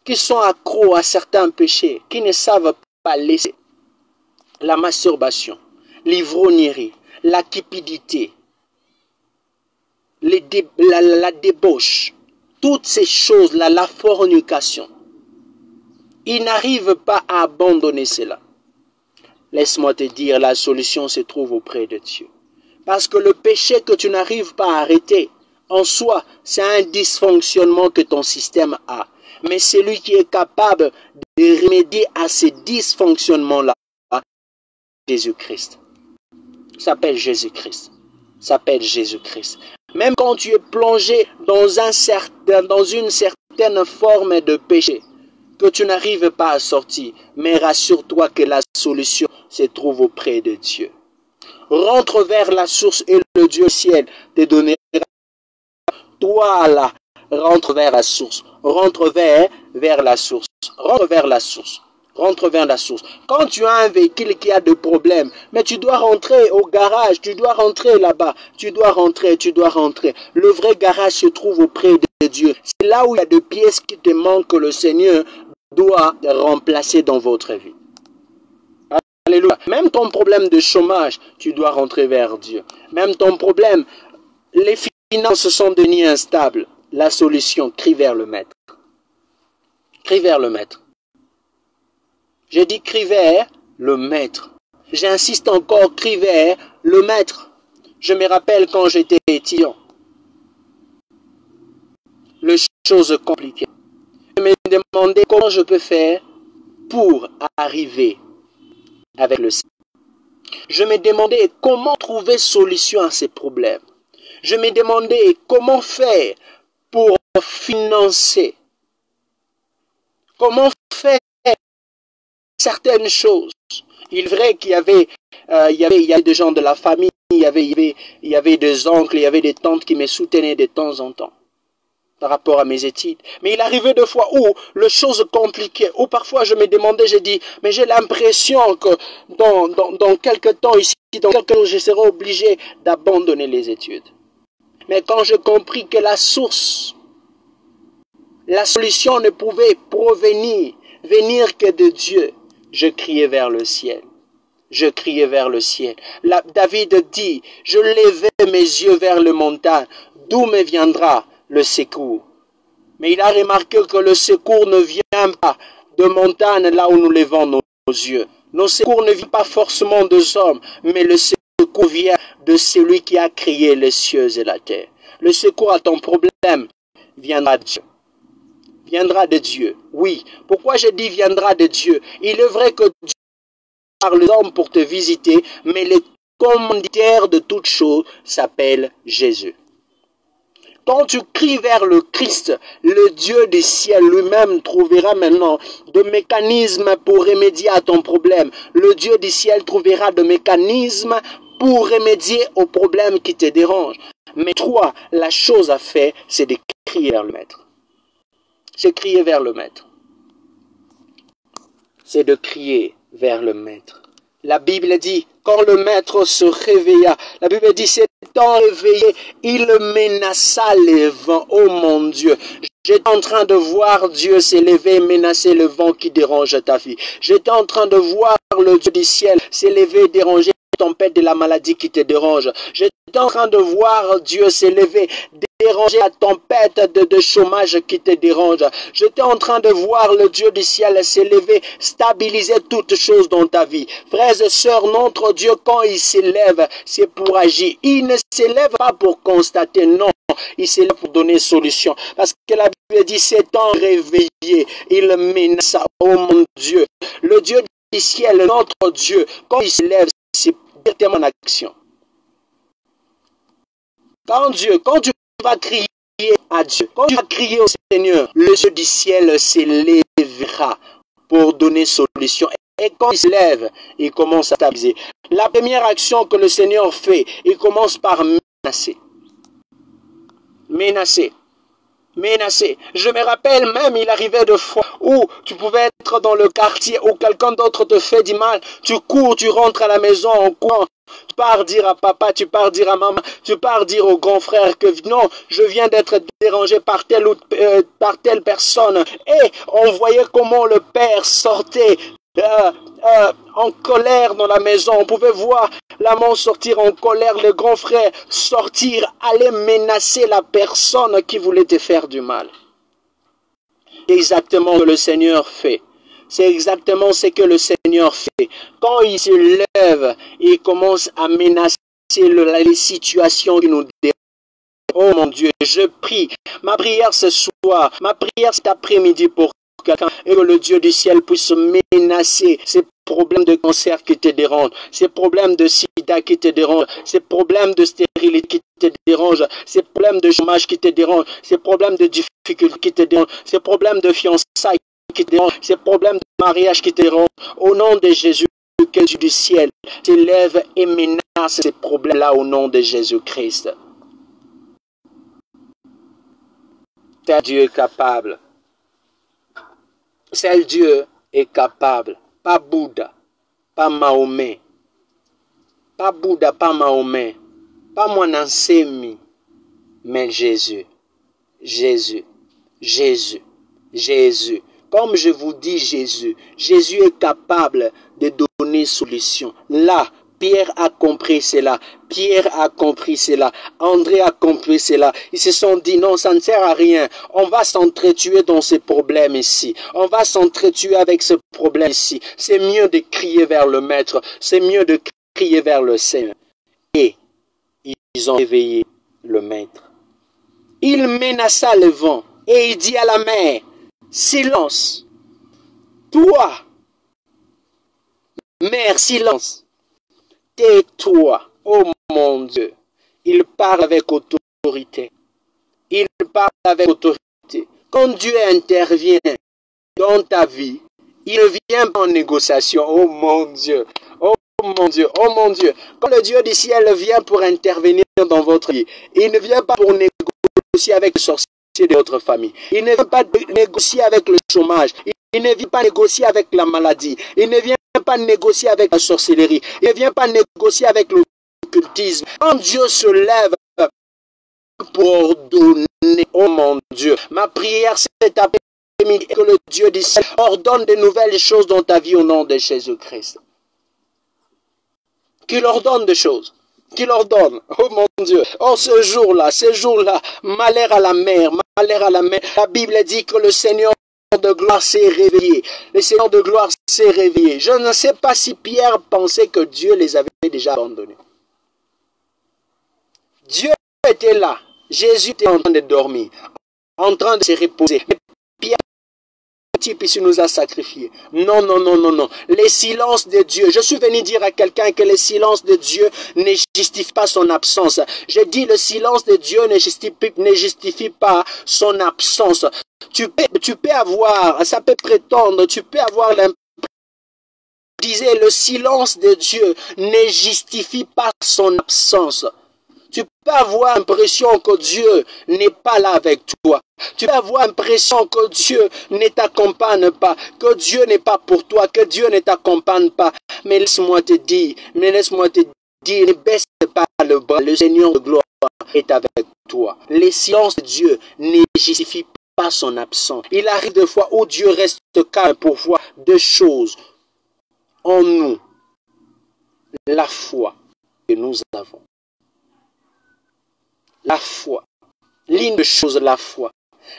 qui sont accros à certains péchés, qui ne savent pas laisser. La masturbation, l'ivrognerie, la cupidité, la débauche, toutes ces choses-là, la fornication. Ils n'arrivent pas à abandonner cela. Laisse-moi te dire, la solution se trouve auprès de Dieu. Parce que le péché que tu n'arrives pas à arrêter, en soi, c'est un dysfonctionnement que ton système a. Mais celui qui est capable de remédier à ces dysfonctionnements-là, Jésus-Christ. S'appelle Jésus-Christ. S'appelle Jésus-Christ. Même quand tu es plongé dans une certaine forme de péché, que tu n'arrives pas à sortir, mais rassure-toi que la solution se trouve auprès de Dieu. Rentre vers la source et le Dieu ciel te donnera. Toi là, rentre vers la source. Rentre vers la source. Rentre vers la source. Rentre vers la source. Quand tu as un véhicule qui a des problèmes, mais tu dois rentrer au garage, tu dois rentrer là-bas, tu dois rentrer. Le vrai garage se trouve auprès de Dieu. C'est là où il y a des pièces qui te manquent que le Seigneur doit remplacer dans votre vie. Alléluia. Même ton problème de chômage, tu dois rentrer vers Dieu. Même ton problème, les finances sont devenues instables. La solution, crie vers le Maître. Crie vers le Maître. J'ai dit crie vers le Maître. J'insiste encore, crie vers le Maître. Je me rappelle quand j'étais étudiant. Les choses compliquées. Je me demandais comment je peux faire pour arriver avec le Seigneur. Je me demandais comment trouver solution à ces problèmes. Je me demandais comment faire pour financer. Comment faire certaines choses. Il est vrai qu'il y avait des gens de la famille, il y avait des oncles, il y avait des tantes qui me soutenaient de temps en temps par rapport à mes études. Mais il arrivait des fois où les choses compliquées, où parfois je me demandais, j'ai dit, mais j'ai l'impression que dans quelques temps ici, dans quelques jours, je serai obligé d'abandonner les études. Mais quand j'ai compris que la source, la solution ne pouvait venir que de Dieu, je criais vers le ciel. Je criais vers le ciel. David dit, je levai mes yeux vers le montagne, d'où me viendra le secours. Mais il a remarqué que le secours ne vient pas de montagne là où nous levons nos yeux. Nos secours ne viennent pas forcément des hommes, mais le secours vient de celui qui a créé les cieux et la terre. Le secours à ton problème viendra de Dieu. Viendra de Dieu. Oui. Pourquoi je dis viendra de Dieu? Il est vrai que Dieu parle les hommes pour te visiter, mais le commanditaire de toutes choses s'appelle Jésus. Quand tu cries vers le Christ, le Dieu du ciel lui-même trouvera maintenant des mécanismes pour remédier à ton problème. Le Dieu du ciel trouvera des mécanismes pour remédier aux problèmes qui te dérangent. Mais toi, la chose à faire, c'est de crier vers le Maître. C'est crier vers le Maître. C'est de crier vers le Maître. La Bible dit, quand le Maître se réveilla, la Bible dit, s'étant réveillé, il menaça les vents. Oh mon Dieu, j'étais en train de voir Dieu s'élever et menacer le vent qui dérange ta vie. J'étais en train de voir le Dieu du ciel s'élever et déranger la tempête de la maladie qui te dérange. J'étais en train de voir Dieu s'élever, déranger la tempête de chômage qui te dérange. J'étais en train de voir le Dieu du ciel s'élever, stabiliser toutes choses dans ta vie. Frères et sœurs, notre Dieu, quand il s'élève, c'est pour agir. Il ne s'élève pas pour constater, non. Il s'élève pour donner solution. Parce que la Bible dit, s'étant réveillé, il menaça, oh mon Dieu. Le Dieu du ciel, notre Dieu, quand il se lève, c'est directement en action. Quand tu vas crier à Dieu, quand tu vas crier au Seigneur, le Dieu du ciel s'élèvera pour donner solution. Et quand il se lève, il commence à stabiliser. La première action que le Seigneur fait, il commence par menacer. Menacer. Menacé. Je me rappelle même, il arrivait de fois où tu pouvais être dans le quartier où quelqu'un d'autre te fait du mal. Tu cours, tu rentres à la maison en courant. Tu pars dire à papa, tu pars dire à maman, tu pars dire au grand frère que non, je viens d'être dérangé par telle personne. Et on voyait comment le père sortait en colère dans la maison. On pouvait voir l'amant sortir en colère, le grand frère sortir, aller menacer la personne qui voulait te faire du mal. C'est exactement ce que le Seigneur fait. C'est exactement ce que le Seigneur fait. Quand il se lève, il commence à menacer les situations qui nous dérangent. Oh mon Dieu, je prie. Ma prière ce soir, ma prière cet après-midi pour quelqu'un, et que le Dieu du ciel puisse menacer ces problèmes de cancer qui te dérangent, ces problèmes de sida qui te dérangent, ces problèmes de stérilité qui te dérangent, ces problèmes de chômage qui te dérangent, ces problèmes de difficultés qui te dérangent, ces problèmes de fiançailles qui te dérangent, ces problèmes de mariage qui te dérangent. Au nom de Jésus, que le Dieu du ciel s'élève et menace ces problèmes-là au nom de Jésus-Christ. Tel Dieu est capable. Seul Dieu est capable. Pas Bouddha, pas Mahomet. Pas Bouddha, pas Mahomet. Pas Mwanansemi, mais Jésus. Jésus. Jésus. Jésus. Comme je vous dis Jésus. Jésus est capable de donner solution. Là, Pierre a compris cela. Pierre a compris cela. André a compris cela. Ils se sont dit non, ça ne sert à rien. On va s'entretuer dans ces problèmes ici. On va s'entretuer avec ce problème ici. C'est mieux de crier vers le Maître. C'est mieux de crier vers le Seigneur. Et ils ont réveillé le Maître. Il menaça le vent et il dit à la mer, silence. Toi, mer, silence. Tais-toi, oh mon Dieu. Il parle avec autorité. Il parle avec autorité. Quand Dieu intervient dans ta vie, il ne vient pas en négociation. Oh mon Dieu. Oh mon Dieu. Oh mon Dieu. Quand le Dieu du ciel vient pour intervenir dans votre vie, il ne vient pas pour négocier avec le sorcier de votre famille. Il ne vient pas négocier avec le chômage. Il ne vient pas négocier avec la maladie. Il ne vient pas négocier avec la sorcellerie. Il ne vient pas négocier avec l'occultisme. Quand Dieu se lève pour ordonner, oh mon Dieu, ma prière cet après-midi que le Dieu du ciel ordonne de nouvelles choses dans ta vie au nom de Jésus-Christ. Qu'il ordonne des choses. Qu'il ordonne, oh mon Dieu, oh ce jour-là, malheur à la mer, malheur à la mer. La Bible dit que le Seigneur de gloire s'est réveillé. Le Seigneur de gloire s'est réveillé. Je ne sais pas si Pierre pensait que Dieu les avait déjà abandonnés. Dieu était là. Jésus était en train de dormir, en train de se reposer. Mais Pierre, il nous a sacrifiés. Non, non, non, non, non. Les silences de Dieu. Je suis venu dire à quelqu'un que le silence de Dieu ne justifie pas son absence. Je dis le silence de Dieu ne justifie pas son absence. Tu peux avoir, ça peut prétendre, tu peux avoir l'impression. Disais, le silence de Dieu ne justifie pas son absence. Tu peux avoir l'impression que Dieu n'est pas là avec toi. Tu peux avoir l'impression que Dieu ne t'accompagne pas, que Dieu n'est pas pour toi, que Dieu ne t'accompagne pas. Mais laisse-moi te dire, ne baisse pas le bras. Le Seigneur de gloire est avec toi. Le silence de Dieu ne justifie pas son absence. Il arrive des fois où Dieu reste calme pour voir deux choses en nous. La foi que nous avons. La foi. L'une des choses, la foi.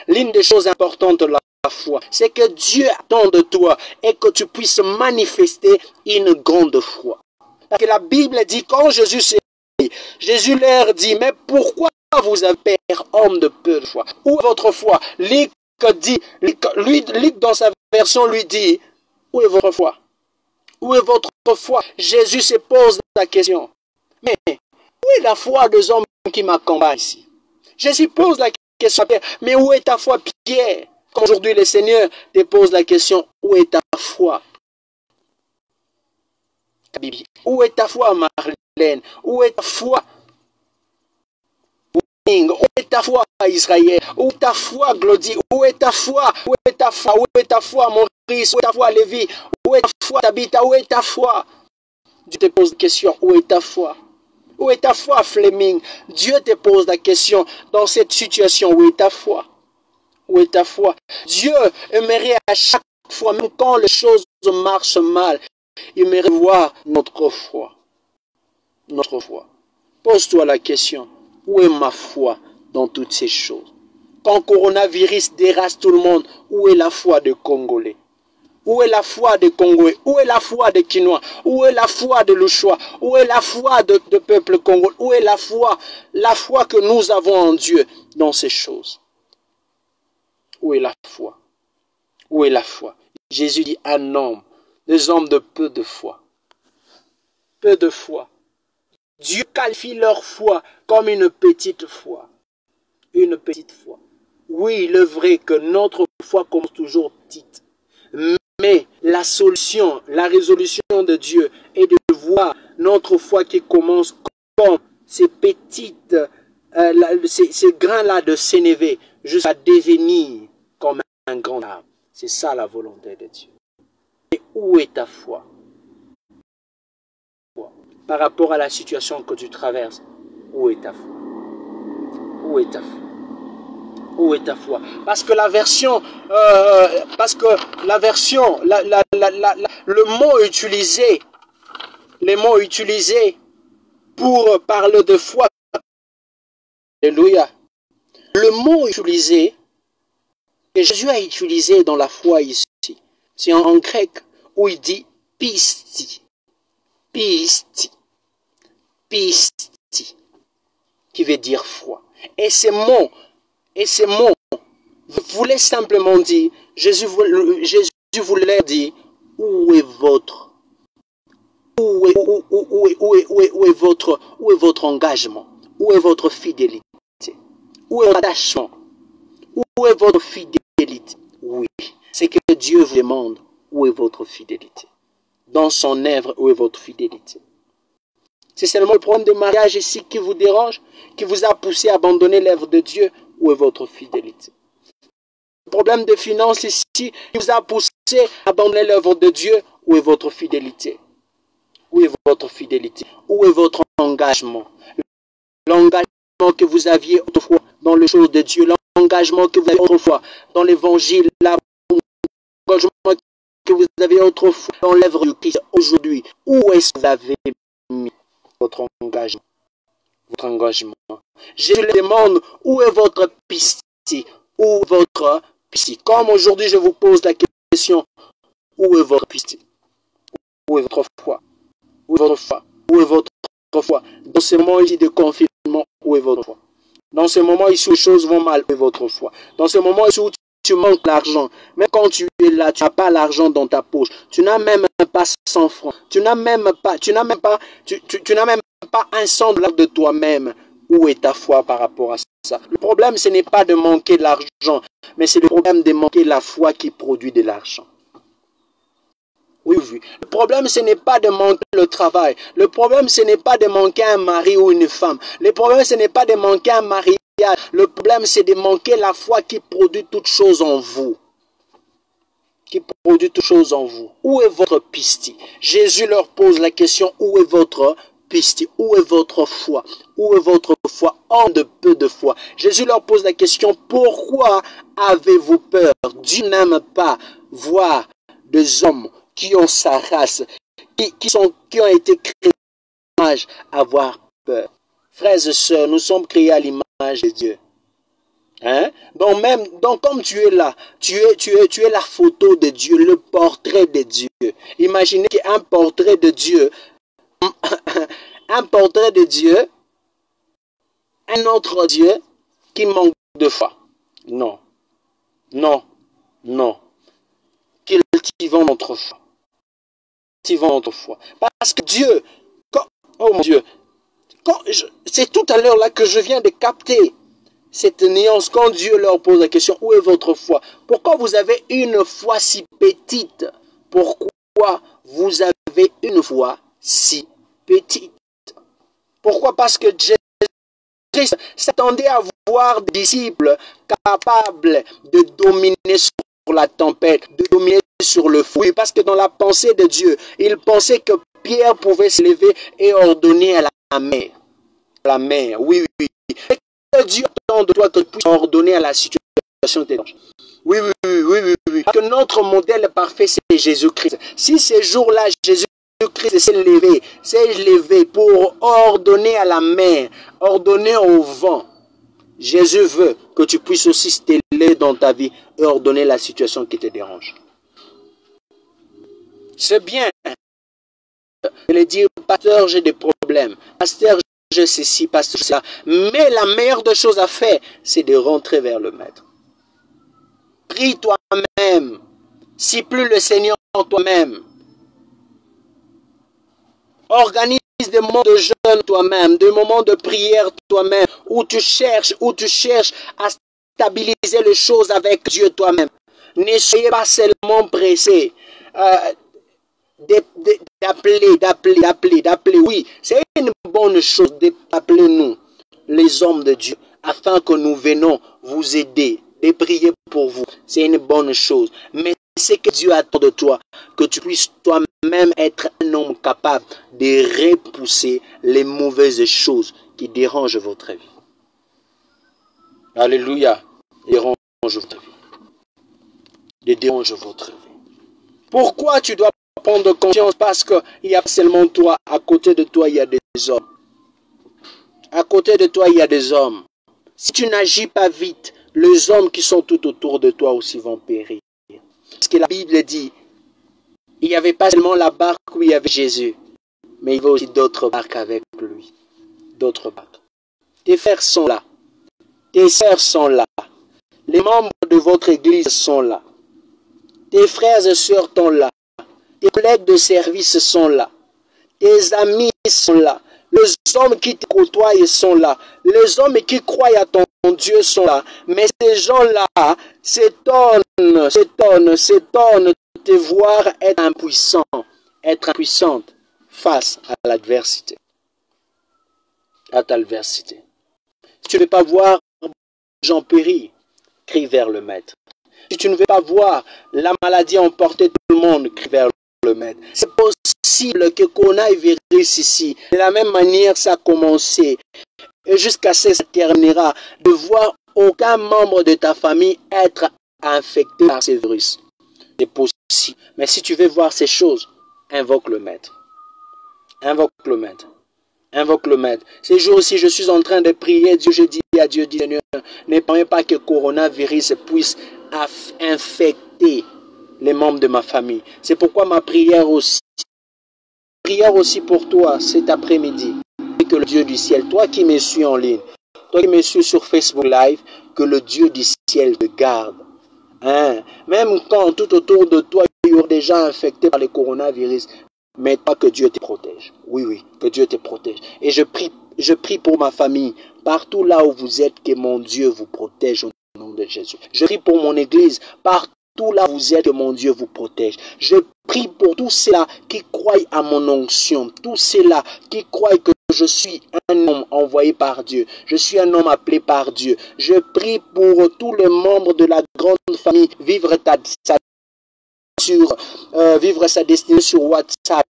L'une des choses importantes de la foi, c'est que Dieu attend de toi et que tu puisses manifester une grande foi. Parce que la Bible dit, quand Jésus s'est dit, Jésus leur dit, mais pourquoi vous avez peur, homme de peu de foi? Où est votre foi? Luc dans sa version lui dit, où est votre foi? Où est votre foi? Jésus se pose la question. Mais où est la foi des hommes qui m'accompagnent ici? Jésus pose la question à Pierre. Mais où est ta foi, Pierre? Comme aujourd'hui le Seigneur te pose la question. Où est ta foi? Où est ta foi, Marlène? Où est ta foi? Où est ta foi, Israël? Où est ta foi, Glody? Où est ta foi? Où est ta foi? Où est ta foi, Maurice? Où est ta foi, Lévi? Où est ta foi, Tabitha? Où est ta foi? Dieu te pose la question, où est ta foi? Où est ta foi, Fleming? Dieu te pose la question, dans cette situation, où est ta foi? Où est ta foi? Dieu aimerait à chaque fois, même quand les choses marchent mal, il aimerait voir notre foi. Notre foi. Pose-toi la question, où est ma foi dans toutes ces choses? Quand le coronavirus dérace tout le monde, où est la foi des Congolais? Où est la foi des Congolais? Où est la foi des Quinois? Où est la foi de l'Uchois? Où est la foi de peuple congolais? Où est la foi que nous avons en Dieu dans ces choses? Où est la foi? Où est la foi? Jésus dit un homme, des hommes de peu de foi. Peu de foi. Dieu qualifie leur foi comme une petite foi. Une petite foi. Oui, il est vrai que notre foi commence toujours petite. Mais la solution, la résolution de Dieu est de voir notre foi qui commence comme ces petites, ces grains-là de sénévé jusqu'à devenir comme un grand arbre. C'est ça la volonté de Dieu. Et où est ta foi? Par rapport à la situation que tu traverses, où est ta foi? Où est ta foi? Où est ta foi? Parce que la version, le mot utilisé pour parler de foi, alléluia. Le mot utilisé, que Jésus a utilisé dans la foi ici, c'est en grec où il dit pisti, pisti, pisti, qui veut dire foi. Et ces mots voulait simplement dire, Jésus voulait dire, où est votre engagement? Où est votre fidélité? Où est votre attachement? Où est votre fidélité? Oui, c'est que Dieu vous demande, où est votre fidélité? Dans son œuvre, où est votre fidélité? C'est seulement le problème de mariage ici qui vous dérange, qui vous a poussé à abandonner l'œuvre de Dieu, où est votre fidélité? Le problème de finances ici qui vous a poussé à abandonner l'œuvre de Dieu, où est votre fidélité? Où est votre fidélité? Où est votre engagement? L'engagement que vous aviez autrefois dans les choses de Dieu, l'engagement que vous aviez autrefois dans l'évangile, l'engagement que vous avez autrefois dans l'œuvre de Christ aujourd'hui. Où est-ce que vous avez mis votre engagement? Votre engagement. Je vous demande, où est votre pistie? Où est votre pistie? Comme aujourd'hui je vous pose la question, où est votre pistie? Où est votre foi? Où est votre foi? Où est votre foi? Dans ce moment ici de confinement, où est votre foi? Dans ce moment ici où les choses vont mal, où est votre foi? Dans ce moment ici où tu manques l'argent, même quand tu es là, tu n'as pas l'argent dans ta poche, tu n'as même pas 100 francs, tu n'as même pas un $100 de toi-même. Où est ta foi par rapport à ça? Le problème, ce n'est pas de manquer l'argent, mais c'est le problème de manquer la foi qui produit de l'argent. Oui, oui. Le problème, ce n'est pas de manquer le travail. Le problème, ce n'est pas de manquer un mari ou une femme. Le problème, ce n'est pas de manquer un mariage. Le problème, c'est de manquer la foi qui produit toutes choses en vous. Qui produit toutes choses en vous. Où est votre pistie? Jésus leur pose la question, où est votre pistie? Où est votre foi? Où est votre foi? En de peu de foi. Jésus leur pose la question, pourquoi avez-vous peur? Dieu n'aime pas voir des hommes qui ont sa race, qui ont été créés à l'image, avoir peur. Frères et sœurs, nous sommes créés à l'image de Dieu. Hein? Donc comme tu es là, tu es la photo de Dieu, le portrait de Dieu. Imaginez qu'un portrait de Dieu, un portrait de Dieu, un autre Dieu qui manque de foi. Non, non, non. Cultivons notre foi. activons notre foi. Parce que Dieu, oh mon Dieu, c'est tout à l'heure là que je viens de capter cette nuance quand Dieu leur pose la question, où est votre foi? Pourquoi vous avez une foi si petite? Pourquoi vous avez une foi si petite? Pourquoi? Parce que Jésus s'attendait à voir des disciples capables de dominer sur la tempête, de dominer sur le feu. Oui, parce que dans la pensée de Dieu, il pensait que Pierre pouvait se lever et ordonner à la mer. La mer, oui, oui, oui. Et que Dieu attend de toi que tu puisses ordonner à la situation t'étrange. Oui, oui, oui, oui, oui, oui. Parce que notre modèle parfait, c'est Jésus-Christ. Si ces jours-là, Jésus-Christ s'est levé pour ordonner à la mer, ordonner au vent, Jésus veut que tu puisses aussi steller dans ta vie et ordonner la situation qui te dérange. C'est bien de le dire, pasteur, j'ai des problèmes. Pasteur, j'ai ceci, pasteur, cela. Mais la meilleure des choses à faire, c'est de rentrer vers le Maître. Prie toi-même. Si plus le Seigneur toi-même. Organise des moments de jeûne toi-même, des moments de prière toi-même, où tu cherches à stabiliser les choses avec Dieu toi-même. Ne soyez pas seulement pressés d'appeler. Oui, c'est une bonne chose d'appeler nous, les hommes de Dieu, afin que nous venons vous aider, de prier pour vous. C'est une bonne chose. Mais c'est que Dieu attend de toi, que tu puisses toi-même être un homme capable de repousser les mauvaises choses qui dérangent votre vie. Alléluia. Dérange votre vie. Dérange votre vie. Pourquoi tu dois prendre conscience? Parce qu'il y a seulement toi. À côté de toi, il y a des hommes. À côté de toi, il y a des hommes. Si tu n'agis pas vite, les hommes qui sont tout autour de toi aussi vont périr. Parce que la Bible dit, il n'y avait pas seulement la barque où il y avait Jésus, mais il y avait aussi d'autres barques avec lui. D'autres barques. Tes frères sont là. Tes sœurs sont là. Les membres de votre église sont là. Tes frères et sœurs sont là. Tes collègues de service sont là. Tes amis sont là. Les hommes qui te côtoient sont là. Les hommes qui croient à ton Dieu sont là. Mais ces gens-là s'étonnent de te voir être impuissante face à l'adversité. À ta adversité. Si tu ne veux pas voir gens périr, crie vers le Maître. Si tu ne veux pas voir la maladie emporter tout le monde, crie vers le Maître. C'est possible que coronavirus ici, de la même manière ça a commencé, et jusqu'à ce que ça terminera, de voir aucun membre de ta famille être infecté par ce virus. C'est possible. Mais si tu veux voir ces choses, invoque le Maître. Invoque le Maître. Invoque le Maître. Ces jours-ci, je suis en train de prier. Dieu, je dis à Dieu, Seigneur, ne permets pas que le coronavirus puisse infecter les membres de ma famille. C'est pourquoi ma prière aussi pour toi cet après-midi. Que le Dieu du ciel, toi qui me suis en ligne, toi qui me suis sur Facebook Live, que le Dieu du ciel te garde. Hein? Même quand tout autour de toi, il y aura des gens infectés par le coronavirus, mais pas que Dieu te protège. Oui, oui, que Dieu te protège. Et je prie pour ma famille, partout là où vous êtes, que mon Dieu vous protège au nom de Jésus. Je prie pour mon église, partout là où vous êtes, que mon Dieu vous protège. Je prie pour tous ceux-là qui croient à mon onction, tous ceux-là qui croient que je suis un homme envoyé par Dieu. Je suis un homme appelé par Dieu. Je prie pour tous les membres de la grande famille, vivre sa destinée sur WhatsApp.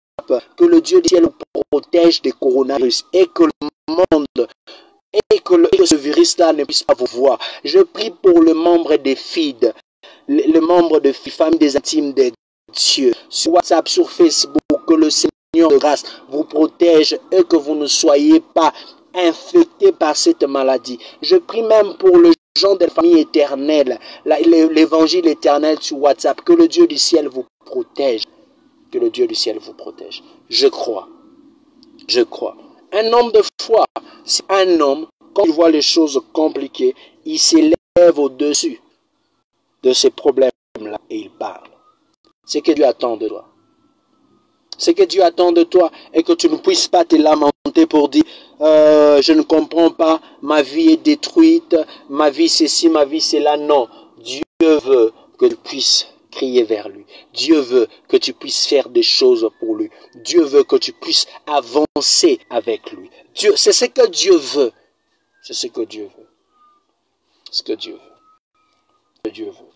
Que le Dieu du ciel nous protège des coronavirus et que le monde et que ce virus-là ne puisse pas vous voir. Je prie pour le membre des FID, le membre de femmes des intimes de Dieu, sur WhatsApp, sur Facebook, que le Seigneur de grâce vous protège et que vous ne soyez pas infectés par cette maladie. Je prie même pour le gens de la famille éternelle, l'évangile éternel sur WhatsApp, que le Dieu du ciel vous protège. Que le Dieu du ciel vous protège. Je crois. Je crois. Un homme de foi, c'est un homme, quand il voit les choses compliquées, il s'élève au-dessus de ces problèmes-là et il parle. C'est que Dieu attend de toi. Ce que Dieu attend de toi est que tu ne puisses pas te lamenter pour dire je ne comprends pas, ma vie est détruite, ma vie ceci, ma vie cela. Non, Dieu veut que tu puisses crier vers lui. Dieu veut que tu puisses faire des choses pour lui. Dieu veut que tu puisses avancer avec lui. C'est ce que Dieu veut. C'est ce que Dieu veut. Ce que Dieu veut. Ce que Dieu veut.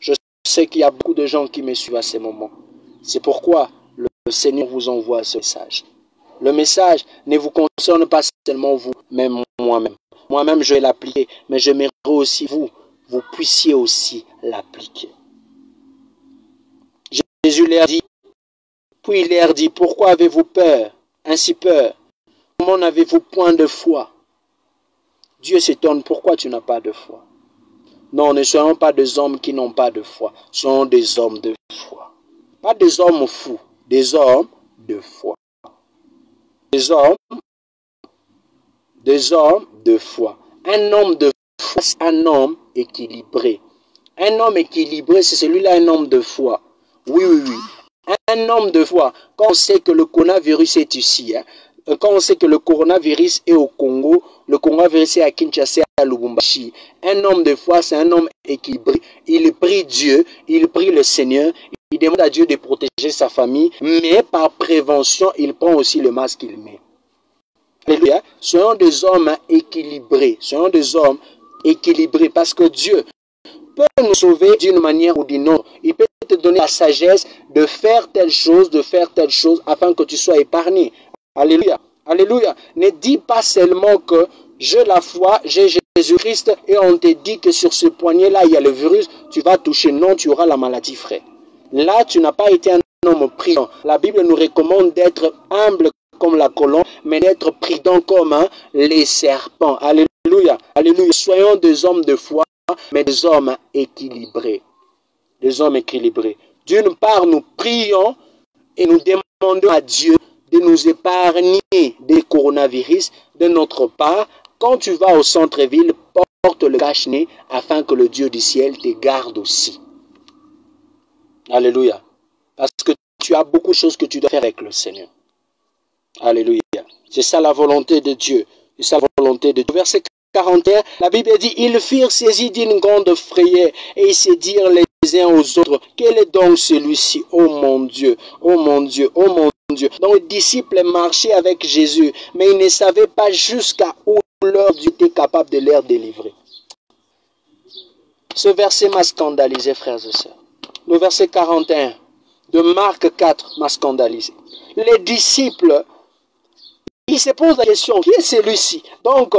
Je sais qu'il y a beaucoup de gens qui me suivent à ces moments. C'est pourquoi le Seigneur vous envoie ce message. Le message ne vous concerne pas seulement vous, mais moi-même. Moi-même, je vais l'appliquer, mais j'aimerais aussi vous puissiez aussi l'appliquer. Jésus leur dit, puis il leur dit, pourquoi avez-vous peur, ainsi peur? Comment n'avez-vous point de foi? Dieu s'étonne, pourquoi tu n'as pas de foi? Non, ne soyons pas des hommes qui n'ont pas de foi, soyons des hommes de foi. Pas des hommes fous, des hommes de foi. Des hommes de foi. Un homme de foi, c'est un homme équilibré. Un homme équilibré, c'est celui-là, un homme de foi. Oui, oui, oui. Un homme de foi. Quand on sait que le coronavirus est ici, quand on sait que le coronavirus est au Congo, le coronavirus est à Kinshasa, à Lubumbashi, un homme de foi, c'est un homme équilibré. Il prie Dieu, il prie le Seigneur, il demande à Dieu de protéger sa famille, mais par prévention, il prend aussi le masque qu'il met. Alléluia. Soyons des hommes équilibrés. Soyons des hommes équilibrés parce que Dieu peut nous sauver d'une manière ou d'une autre. Il peut te donner la sagesse de faire telle chose, afin que tu sois épargné. Alléluia. Alléluia. Ne dis pas seulement que j'ai la foi, j'ai Jésus-Christ et on te dit que sur ce poignet-là, il y a le virus, tu vas toucher. Non, tu auras la maladie, frère. Là, tu n'as pas été un homme prudent. La Bible nous recommande d'être humble comme la colombe, mais d'être prudent comme les serpents. Alléluia. Alléluia. Soyons des hommes de foi, mais des hommes équilibrés. Des hommes équilibrés. D'une part, nous prions et nous demandons à Dieu de nous épargner des coronavirus. De notre part, quand tu vas au centre-ville, porte le cache-nez afin que le Dieu du ciel te garde aussi. Alléluia. Parce que tu as beaucoup de choses que tu dois faire avec le Seigneur. Alléluia. C'est ça la volonté de Dieu. C'est ça la volonté de Dieu. Verset 41, la Bible dit, ils furent saisis d'une grande frayeur et ils se dirent les uns aux autres, quel est donc celui-ci? Oh mon Dieu, oh mon Dieu, oh mon Dieu. Donc les disciples marchaient avec Jésus, mais ils ne savaient pas jusqu'à où leur Dieu était capable de les délivrer. Ce verset m'a scandalisé, frères et sœurs. Le verset 41 de Marc 4 m'a scandalisé. Les disciples, ils se posent la question, qui est celui-ci? Donc,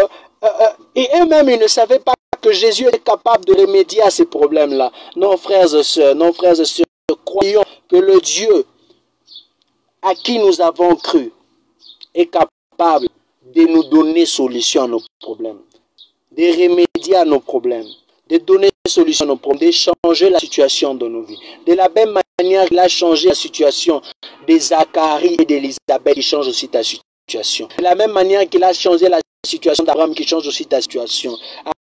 et eux-mêmes, ils ne savaient pas que Jésus est capable de remédier à ces problèmes-là. Non, frères et sœurs, croyons que le Dieu à qui nous avons cru est capable de nous donner solution à nos problèmes, de remédier à nos problèmes, de donner solution à nos problèmes, de changer la situation de nos vies. De la même manière qu'il a changé la situation des Zacharie et d'Élisabeth, qui change aussi ta situation. De la même manière qu'il a changé la situation d'Abraham, qui change aussi ta situation.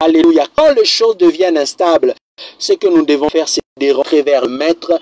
Alléluia. Quand les choses deviennent instables, ce que nous devons faire, c'est de rentrer vers le Maître